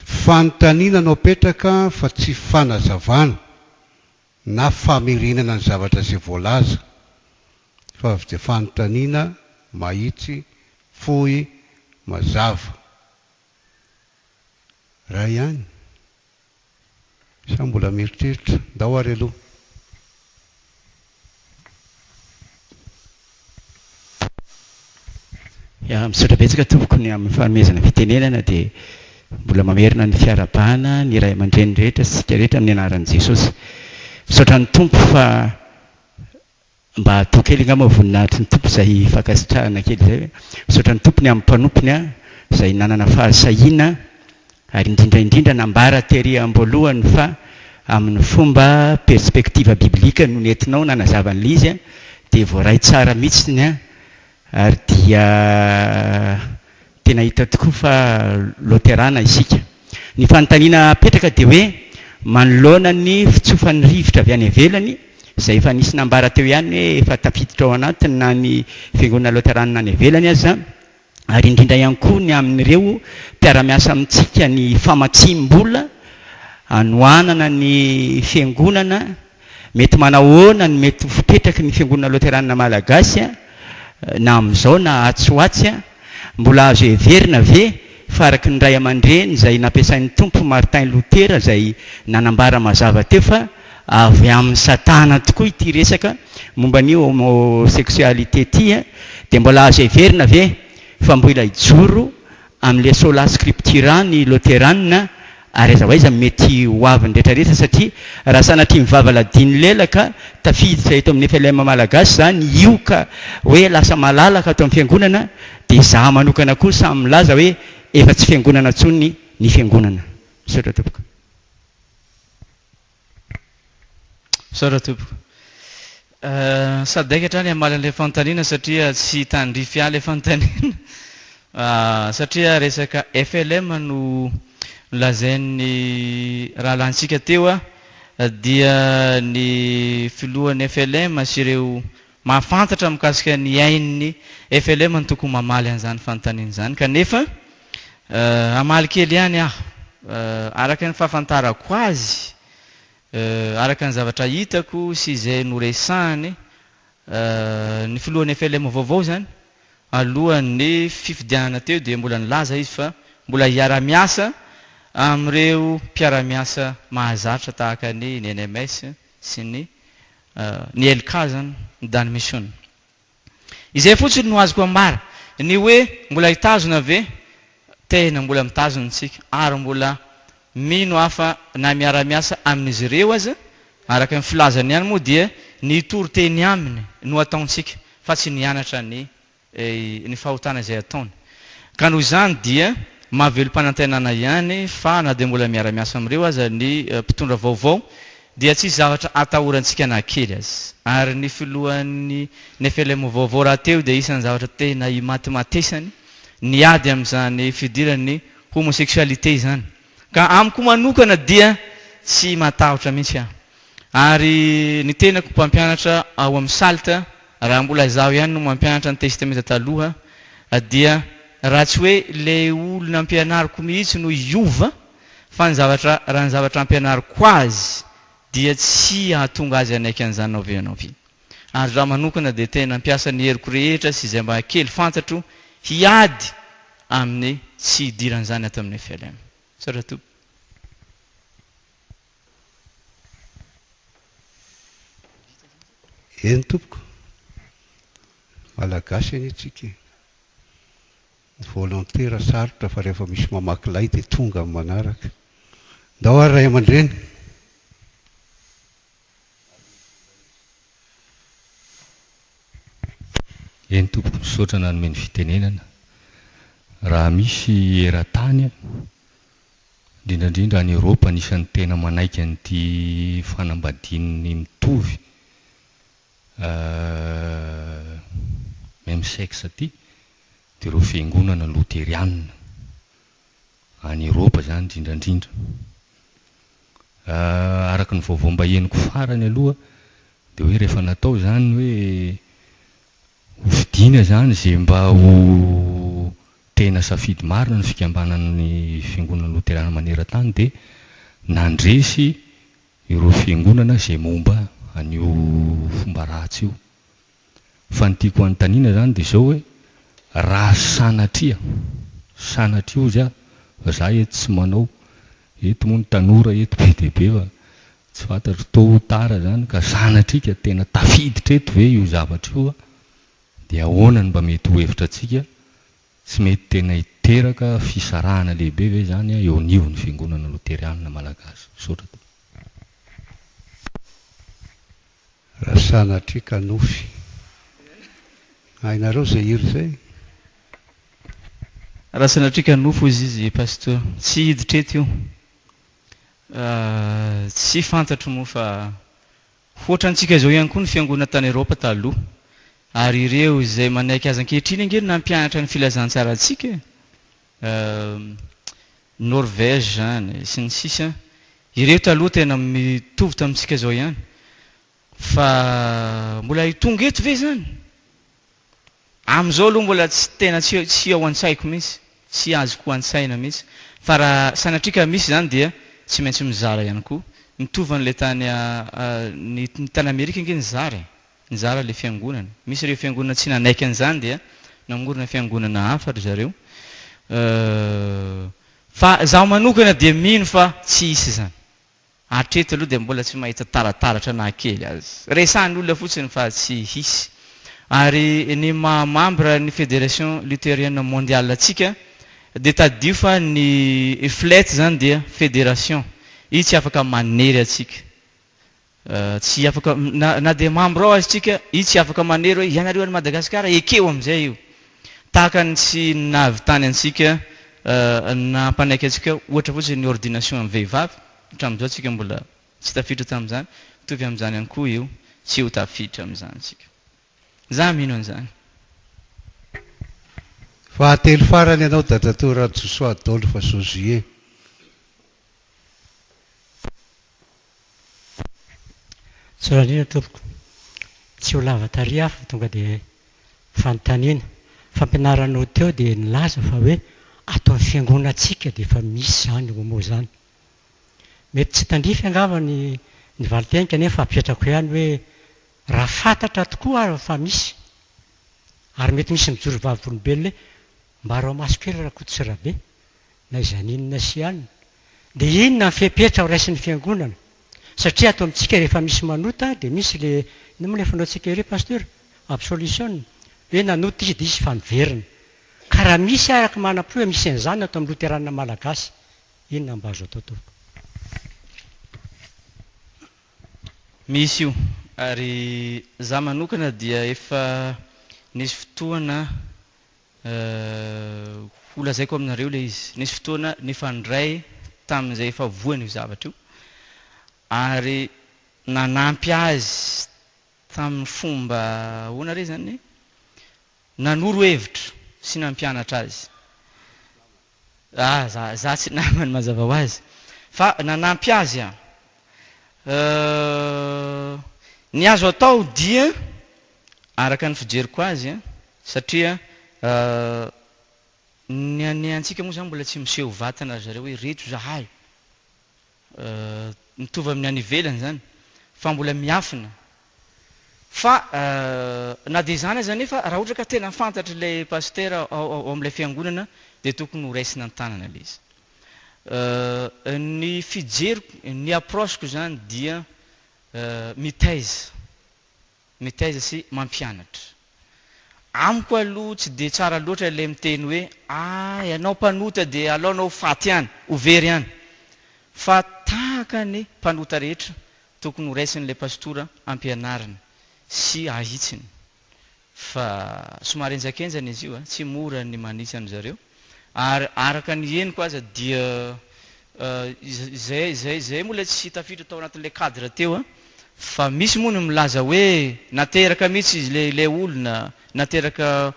fanontaniana no petraka fa tsy fanazavana na famerenana ny zavatra izay voalaza, fa avy dia fanontaniana mahitsy fohy mazava. Raha ihany sa mbola mieritreritra ndao ary aloha. Misaotra betsaka tompoko ny amin'ny fanomezana fitenenana dia mbola mamerina ny fiarabana ny ray aman-dreny rehetra sika rehetra amin'ny anaran'i Jesosy. Misaotra ny tompo fa mba atao kely angamba voninahitry ny tompo izay fankasitrahana kely izay. Misaotra ny tompony amin'ny mpanomponya izay nanana fahasahiana ary indrindra nambara tery am-boalohany fa amin'ny fomba perspektiva biblika no nentinao nanazavana izy dia voaray tsara mihitsiny ary dia tena hita tokoa fa loterana isika. Ny fanontaniana petraka dia hoe manoloana ny fitsofan'ny rivotra avy any ivelany izay efa nisy nambara teo ihany hoe efa tafiditra ao anatiny na ny fiangonana loterana any ivelany aza, ary indrindra ihany koa ny amin'ireo mpiara-miasa amintsika ny famatsim-bola anoanana ny fiangonana mety manahoana ny mety fipetraky ny fiangonana loterana malagasy na amin'izao na atsoatsy mbola azo heverina ve fa araky ny ray aman-dreny izay nampiasain'ny tompo Martin Luther izay nanambara mazava teo fa avy amin'ny satana tokoa ity resaka momba ny homosexualité ity dia mbola azo heverina ve fa mbola hijoro amin'ilay sola scriptura ny Lutheranina ary aiza ho aiza mety ho avy ny rehetrarehetra satria raha sanatria mivava ladiny lelaka tafiditra eto amin'ny FLM malagasy zany io ka hoe lasa malalaka ato amin'ny fiangonana dia izaho manokana koa samy milaza hoe efa tsy fiangonana intsony ny fiangonana. Misaotra tompoko. Misaotra tompoko. Sady daika hatrany hamalan'ilay fanontaniana satria tsy tandrify ahy ilay fanontaniana satria resaka FLM no lazain'ny raha lantsika teo dia ny filohan'ny FLM sy ireo mahafantatra mikasika ny ain'ny FLM no tokony mamaly an'izany fanontaniana izany. Kanefa hamaly kely ihany aho araka ny fahafantarako azy, araka ny zavatra hitako sy izay noresahany ny filohan'ny FLM vaovao zany alohan'ny fifidianana teo dia mbola nilaza izy fa mbola hiara-miasa amin'ireo mpiara-miasa mahazatra tahaka ny NMS sy ny LK zany ny Dany Mission. Izay fotsiny no azoko ambara ny hoe mbola hitazona ve tena mbola mitazona tsika ary mbola mino hafa na miara-miasa amin'izy ireo aza araka ny filazany ihany moa dia ny toro-teny aminy no ataontsika fa tsy nianatra ny fahotana izay ataony. Ka noho izany dia mahavelom-panantenana ihany fa na dia mbola miara-miasa amin'ireo aza ny mpitondra vaovao dia tsy zavatra atahorantsika na kely azy. Ary ny filohan'ny FLM vaovao raha teo dia isan'ny zavatra tena himatymatesany ny ady amin'izany fidiran'ny homosexualité izany. Ka amiko manokana dia tsy matahotra mihitsy aho. Ary ny tenako mpampianatra ao amin'ny salta raha mbola zaho ihany no mampianatra ny testamenta taloha dia raha tsy hoe ilay olona ampianariko mihitsy no iova fa raha ny zavatra ampianariko azy dia tsy hahatonga azy anaiky an'izany naovianao vy. Ary raha manokana dia tena mampiasa ny heriko rehetra sy izay mba kely fantatro hiady amin'ny tsy hidiran'izany ato amin'ny FLM. Misaotra tompo. Eny tompoko, malagasy eny itsika volontera sarotra fa rehefa misy mamaky lay dia tonga amin'ny manaraka. Ndao ary ray aman-dreny. eny tompoko misaotra nanome ny fitenenana. Raha misy eran-tany indrindrandrindra any Eropa anisan'ny tena manaiky an'ity fanambadian'ny mitovy même sexe ty dia ireo fiangonana loterianina any Eropa zany indrindrandrindra. Araka ny vaovao mbaheniko farany aloha dia hoe rehefa natao zany hoe hofidiana zany zay mba ho tena safidy marina ny fikambanan'ny fiangonana loteriana maneran-tany dia nandresy ireo fiangonana zay momba an'io fomba ratsy io. Fa ny tiako anontaniana zany dia izao hoe raha sanatria izy za eto tsy manao, eto moa ny tanora eto be dia be fa tsy fantatro tôt ou tard zany ka sanatrika tena tafiditra eto ve io zavatra io dia ahoana ny mba mety ho hevitra antsika? Tsy mety tena hiteraka fisarahana lehibe ve zany eo anivon'ny fiangonana loterianina malagasy? Misaotra to. Raha sanatrika nofy hainareo zay hiry zay. Raha sanatrika nofo izy pasteur, tsy hiditra eto io. Tsy fantatro moa fa ohatrantsika zao ihany koa ny fiangonana tany Eropa taloha, ary ireo izay manaiky azy ankehitriny angeny nampianatra ny filazantsara antsika Norvège zany sy ny sisa, ireo taloha tena mitovy tamintsika zao ihany. Fa mbola tonga eto ve zany? Amin'izao aloha mbola tsy tena tsy ao an-tsaiko mihitsy, tsy azoko an-tsaina mihitsy. Fa raha sanatrika misy zany dia tsy maintsy mizara ihany koa. Mitovy an'ilay tany ny tany Amerika angeny nizara ilay fiangonana. Misy ireo fiangonana tsy nanaiky an'izany dia namorona fiangonana hafa ry zareo. Fa zaho manokana dia mino fa tsy hisy zany. Hatreto aloha dia mbola tsy mahita tarataratra na kely azy. Resahan'ny olona fotsiny fa tsy hisy. Ary ny membre ny Fédération Luthérienne Mondiale atsika dia tadio fa ny FLET zany dia fédération. Io tsy afaka manery atsika. Tsy afaka na dia membre ao azy tsika, io tsy afaka manery hoe ianareo any Madagasikara ekeo amin'izay io. Tahaka ny tsy navitany antsika na mpanaiky antsika ohatra fotsiny ny ordination amin'ny vehivavy. Hatramin'izao tsika mbola tsy tafiditra tamin'izany, mitovy amin'izany ihany koa io, tsy ho tafiditra amin'izany tsika. Za mino an'izany. Fahatelo farany ianao dadatora Joshua Adolphe Josué. Tsorandrina tompoko, tsy ho lava taria aho fa tonga dia fanontaniana. Fampianaranao teo dia nilaza fa hoe ato amin'ny fiangonantsika dia efa misy zany homo zany. Mety tsy tandrify angamba ny valitenika nefa apetrako ihany hoe raha fantatra tokoa aho fa misy. Ary mety misy mijoro vavolombelona mbarao maso kely raha koa tsy rabe na izaninona sy ihany. Dia inona ny fepetra ho raisin'ny fiangonana? Satria ato amintsika rehefa misy manota dia misy le inona moa fanaontsika ireo pasteur absolution hoe nanota izy dia izy fanoverina. Ka raha misy araka manam-po hoe misy an'izany ato amin'ny loterana malagasy, inona mba azo atao tompoko? Misy io, ary za manokana dia efa nisy fotoana holazaiko aminareo ilay izy. Nisy fotoana nifandray tamin'izay efa voany io zavatra io, ary nanampy azy tamin'ny fomba hoana re zany nanoro hevitra sy nampianatra azy. Za tsy namany mazava ho azy fa nanampy azy aho. Ny azo atao dia araka ny fijeriko azy satria ny antsika moa zany mbola tsy miseho vatana zareo hoe reto zahay mitovy amin'ny any ivelany zany fa mbola miafina. Fa na dia zany aza nefa raha ohatra ka tena fantatra ilay pasteur ao amin'ilay fiangonana dia tokony ho raisina an-tanana ilay izy. Ny fijeriko, ny approcheko zany dia mitaiza sy mampianatra. Amiko aloha tsy dia tsara loatra ilay miteny hoe ianao mpanota dia alaonao faty ihany, ho very ihany. Fa tahaka ny mpanota rehetra tokony ho raisin'ilay pastora ampianarina sy ahitsiny. fa somary enjakenjana izy io tsy mora ny manisy an'zareo ary araka ny henoko aza dia zay mola tsy tafiditra tao anatin'ilay cadre teo fa misy moa no milaza hoe nateraka mihitsy izy le olona nateraka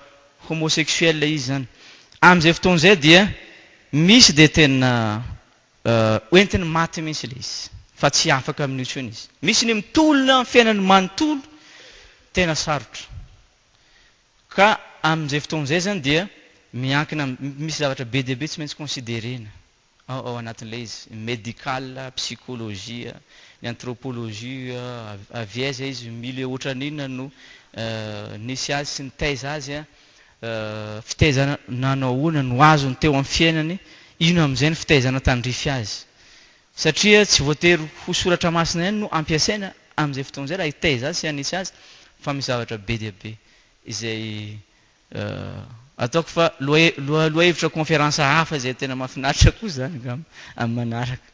homosexuel izy zany amin'izay fotoan'izay dia misy dia tena oentiny maty mihitsy le izy fa tsy afaka amin'io tsony izy misy ny mitolona fiainany manontolo tena sarotra ka amin'izay fotoan'izay zany dia miankina misy zavatra be dia be tsy maintsy considérena ao anatin'ilay izy médical psychologie ny anthropologie avy aiza izy milieu ohatran'inona no nisy azy sy nitaiza azy fitaizana nanao ona no azony teo amin'ny fiainany ino amin'izay ny fitaizana tandrify azy satria tsy voatery ho soratra masina ihany no ampiasaina amin'izay fotoan'izay raha hitaiza azy sy hanisy azy fa misy zavatra be dia be izay ataoko fa loha hevitra conférence hafa izay tena mahafinaritra koa zany amin'ny manaraka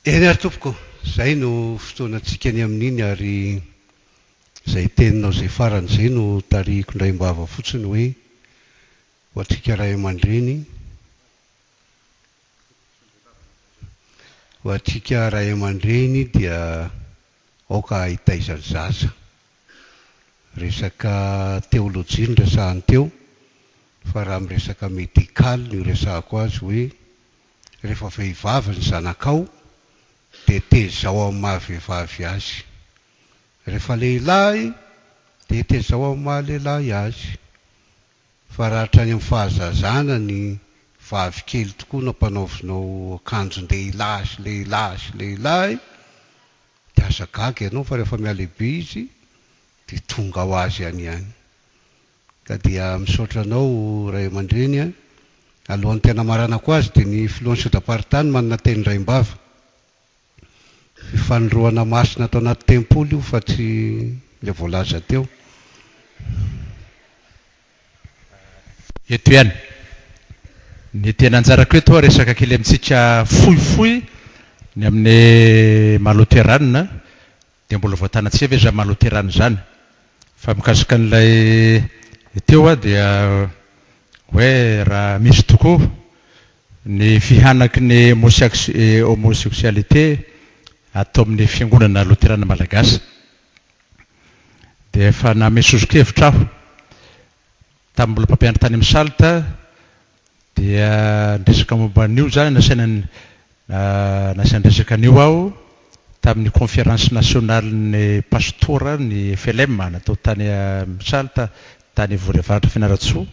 eny ary tompoko zay no fotoanantsika ny amin'iny ary zay teninao zay farany zay no tarihiko indray mbava fotsiny hoe ho atsika ray aman-dreny ho atsika ray aman-dreny dia aoka hitaizany zaza resaka teolojia ny resahany teo fa raha miresaka médical no resahako azy hoe rehefa vehivavy ny zanakao dia tezao amin'ny mahavehivavy azy rehefa lehilahy dia tezao amin'ny mahalehilahy azy fa raha hatrany amin'ny fahazazana ny vavy kely tokoa nampanaovinao akanjon-dehilahy sy lehilahy sy lehilahy dia aza gaga ianao fa rehefa mialehibe izy dia tonga ho azy any ihany ka dia misaotra anao ray aman-dreny alohan'ny tena maranako azy dia ny filohan'ny sodaparitany manana teny raim-bava fifanoroana masina atao anaty tempoly io fa tsy le voalaza teo eto ihany ny tena anjarako eto resaka kely amintsika fohifohy ny amin'ny maloterana dia mbola voatanatsia ve za maloterana zany fa mikasika an'ilay teo dia hoe raha misy tokoa ny fihanaky ny homosexualité atao amin'ny fiangonana loterana malagasy dia efa namesozokevitra aho tamin'ny mbola mpampianatra tany amin'ny salta dia ndresaka momba an'io zany nasianresaka an'io aho tamin'ny conférence nationale ny pastora ny FLM natao tany salta tany vorevaratra Fianaratsoa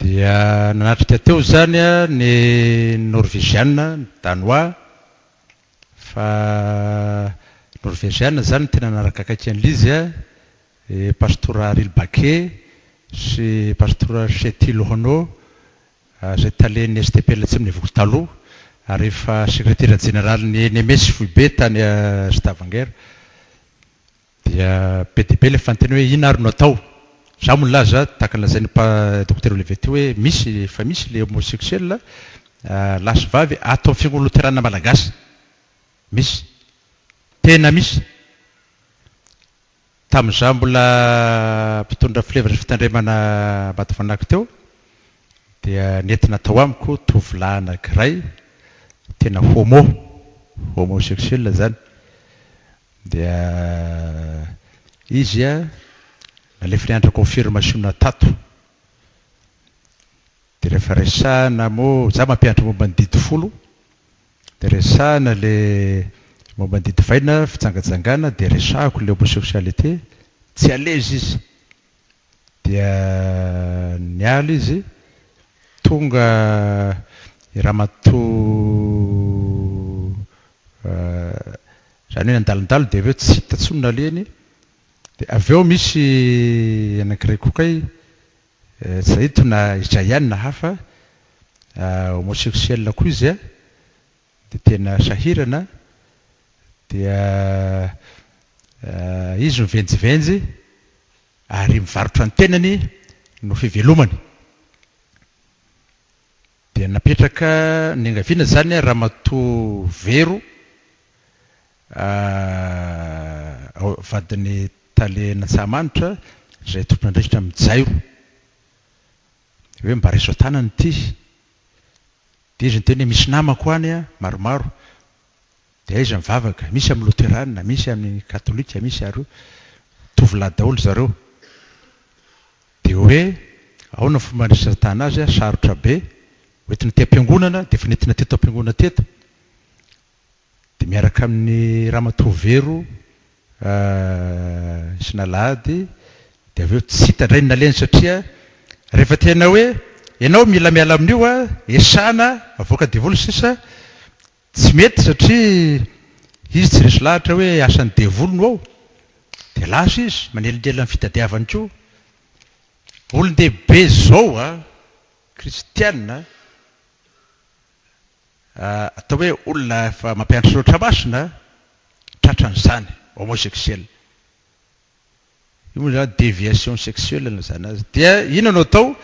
dia nanatrika teo zany ny norvégiana danois fa norvégiana zany tena naraka akaiky an'izy pastora Aril Baquet sy pastora Chetil Hono zay talen'ny STPL tsy amin'ny voko taloha ary efa secrétaire général ny NMS Foibe tany Stavanger dia be dia be le fanteny hoe ina ary no atao za molaza tahaka lazainy docteur Olivier hoe misy fa misy le homosexuel lasy vavy atao fiangonana loterana malagasy misy tena misy tamin'iza mbola mpitondra filevatra fitandremana Batovanako teo dia nentina tao amiko tovolahy anankiray tena homosexuel zany dia izy nalefa niandra confirmation tato dia rehefa resahana moa za mampianatra momba ny didy folo dia resahana le momba ny didy vaina fitsangajangana dia resahako le homosexualité tsy alezy izy dia niala izy tonga ramatoa zany hoe nandalondalo dia aveo tsy hita tsonona leny dia aveo misy anankiray kokay tsy hito na izay na hafa homosexuel koa izy dia tena sahirana dia izy mivenjivenjy ary mivarotra ny tenany no fivelomany dia napetraka ny angaviana zany ramatoa vero vadiny talena tsahamanitra zay tompon'andraikitra mijaio hoe mba raiso tanany ity dia izy nyteny hoe misy namako any a maromaro dia izy mivavaka misy amin'ny loterana misy amin'ny katolika misy ary tovolahy daholo zareo dia hoe ao na fomba nisatana azy a sarotra be hoentina te-am-piangonana dia efa nentina teto am-piangonana teto dia miaraka amin'ny ramatovero sinalady dia avy eo tsy hitandray ny naleny satria rehefa tena hoe ianao mila miala amin'io a esana avoaka devoly sisa tsy mety satria izy tsy resy lahatra hoe asan'ny devolony ao dia lasa izy manelindely amin'ny fitadiavany koa olon-dehibe zao a kristianina atao hoe olona efa mampianatra loatra masina tratran'izany homosexuel io moa zany déviation sexuelle na zany azy dia ino anao atao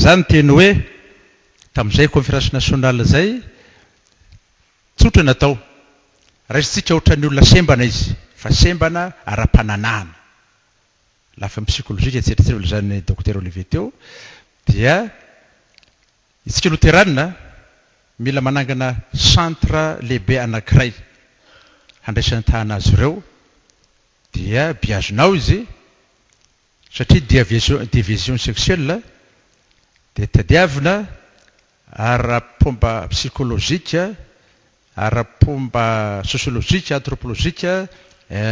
zany teny hoe tamin'izay conférence nationale zay tsotra natao raisitsika ohatran'ny olona sembana izy fa sembana ara-pananahana lafa psychologique etsetratsera zany docteur Olivier teo dia isika loteranina mila manangana centre lehibe anankiray handraisany tahana azy ireo dia biazonao izy satria division sexuelle dia tadiavina ara-pomba psychologique ara-pomba sociologique anthropologique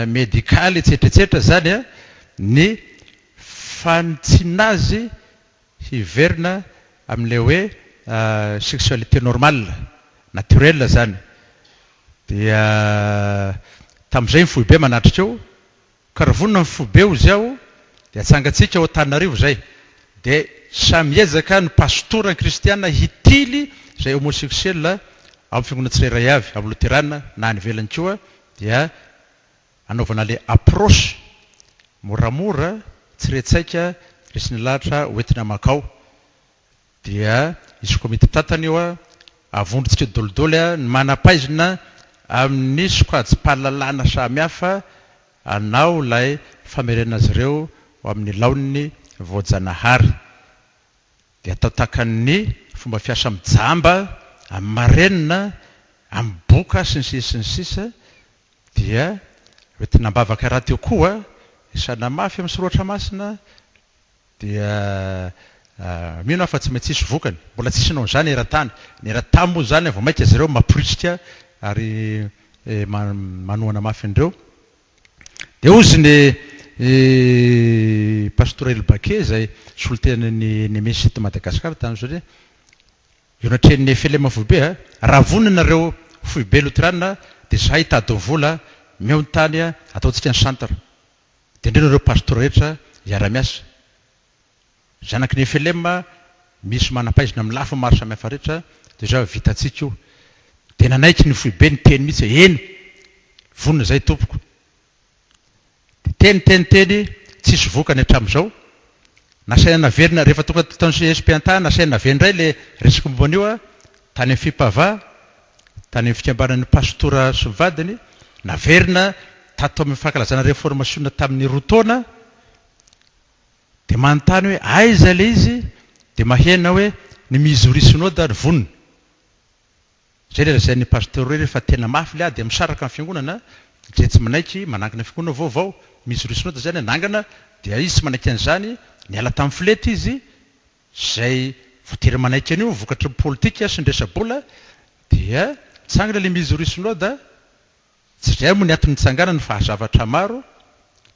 médical etsetretsetra zany a ny fanitsinazy hiverina amin'ilay hoe sexualité normale naturelle zany dia tamin'izay ny foibe manatrika eo karavonina ny foibe o zao dia atsangatsika ao Antananarivo zay dia samiezaka ny pastora kristiana hitily zay homosexuel amin'ny fiangonana tsirairay avy amin'ny loterana na any ivelany koa dia anaovana le approche moramora tsy retsaika resy ny lahatra hoentina makao dia izy komity tratany eo a avondrotsika dolidoly a ny manampaizina amin'ny sokajim-pahalalana samihafa anao ilay famerenana azy ireo amin'ny laoniny voajanahary dia atao takan'ny fomba fiasa mijamba amin'ny marenina amin'ny boka sy ny sisa sy ny sisa dia hoentina mbavaka raha teo koa isana mafy amin'ny soratra masina dia mino afa tsy maintsy isy vokany mbola tsisy nao zany eran-tany ny eran-tany moa zany vao mainka azy ireo mampiritsika ary manohana mafy andreo dia ozy ny pastorel Baquet zay solitenany mesite Madagasikara tany zao io natren'ny felema foibe raha voninareo foibe loterana dia za hitady vola meony tany ataontsika ny centre dia indreo nareo pastor rehetra hiara-miasa zanaky ny felema misy manampaizina amin'ny lafa maro samihafa rehetra dia zao vitatsika io dia nanaiky ny foibe ny teny mihitsy eny vonina zay tompoko dia teny tsisy vokany hatramin'izao nasaina naverina rehefa tonga tany SP-antany nasaina naverina indray le resaka mombana io tany amin'ny fipava tany amin'ny fikambanan'ny pastora sy mivadiny naverina tato amin'ny fankalazana réformation tamin'ny roa taona dia manontany hoe aiza le izy dia mahena hoe ny mizory synode ny vonina zay le zay ny pasteur rehefa tena mafy le dia misaraka amin'ny fiangonana zay tsy manaiky manangana fiangonana vaovao mizory synode zany anangana dia izy tsy manaiky an'izany niala tamin'ny filety izy zay voatery manaiky an'io vokatry politika sy ndresa-bola dia tsangana le mizory synode tsy zay moa ny antony nitsangana ny fahazavatra maro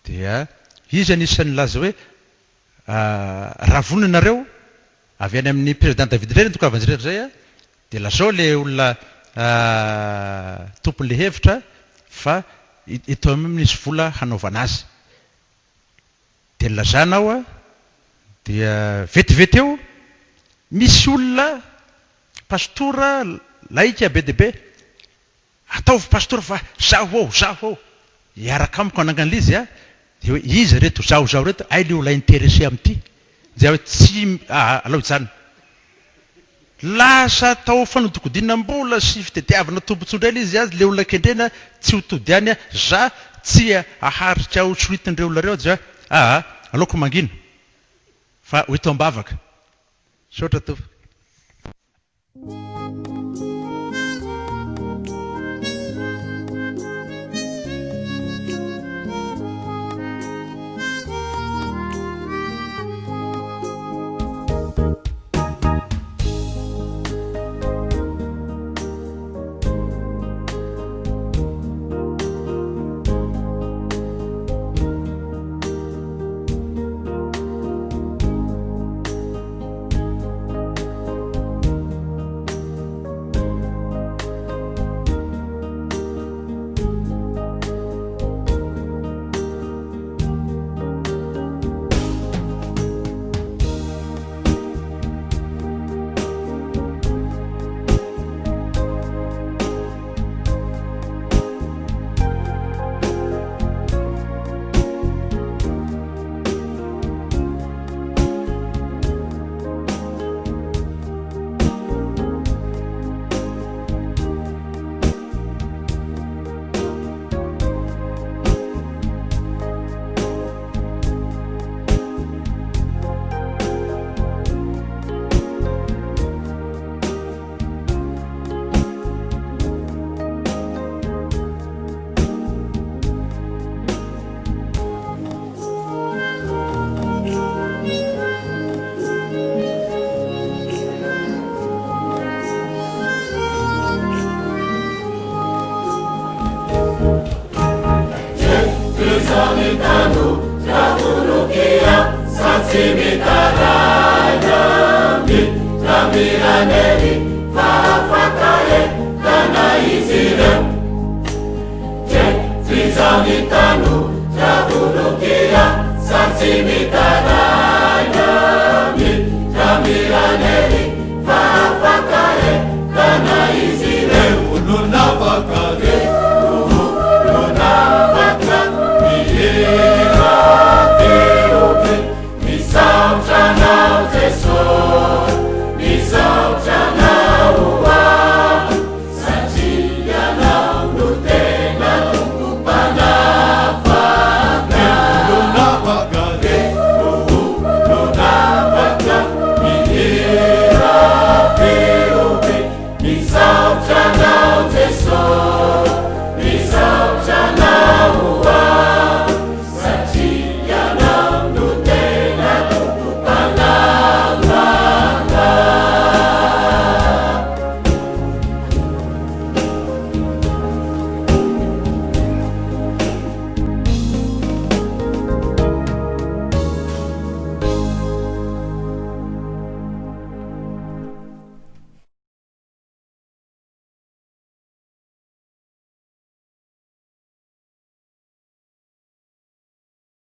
dia izy anisan'ny laza hoe raha voninareo avy any amin'ny président David Ndray nytokavanjy zay dia lazao le olona tompon'le hevitra fa ito amin'isy vola hanaovana azy dia lazanao dia vetivety eo misy olona pastora laika be dia be ataovy pastora fa zaho ao hiaraka amiko anangan'lizy dia hoe izy reto zaho reto ay le olona intéressé amin'ity zay hoe tsy alao izany lasa tao fanodikodiana mbola sy fitetiavana tombontsoindray ilay izy azy le olona kendrena tsy ho tody any za tsy aharitra ho tsoritindreo olona reo za aleoko mangina fa hoeto ambavaka saotra to Trizanitanu, Travulukia, Sansimitara.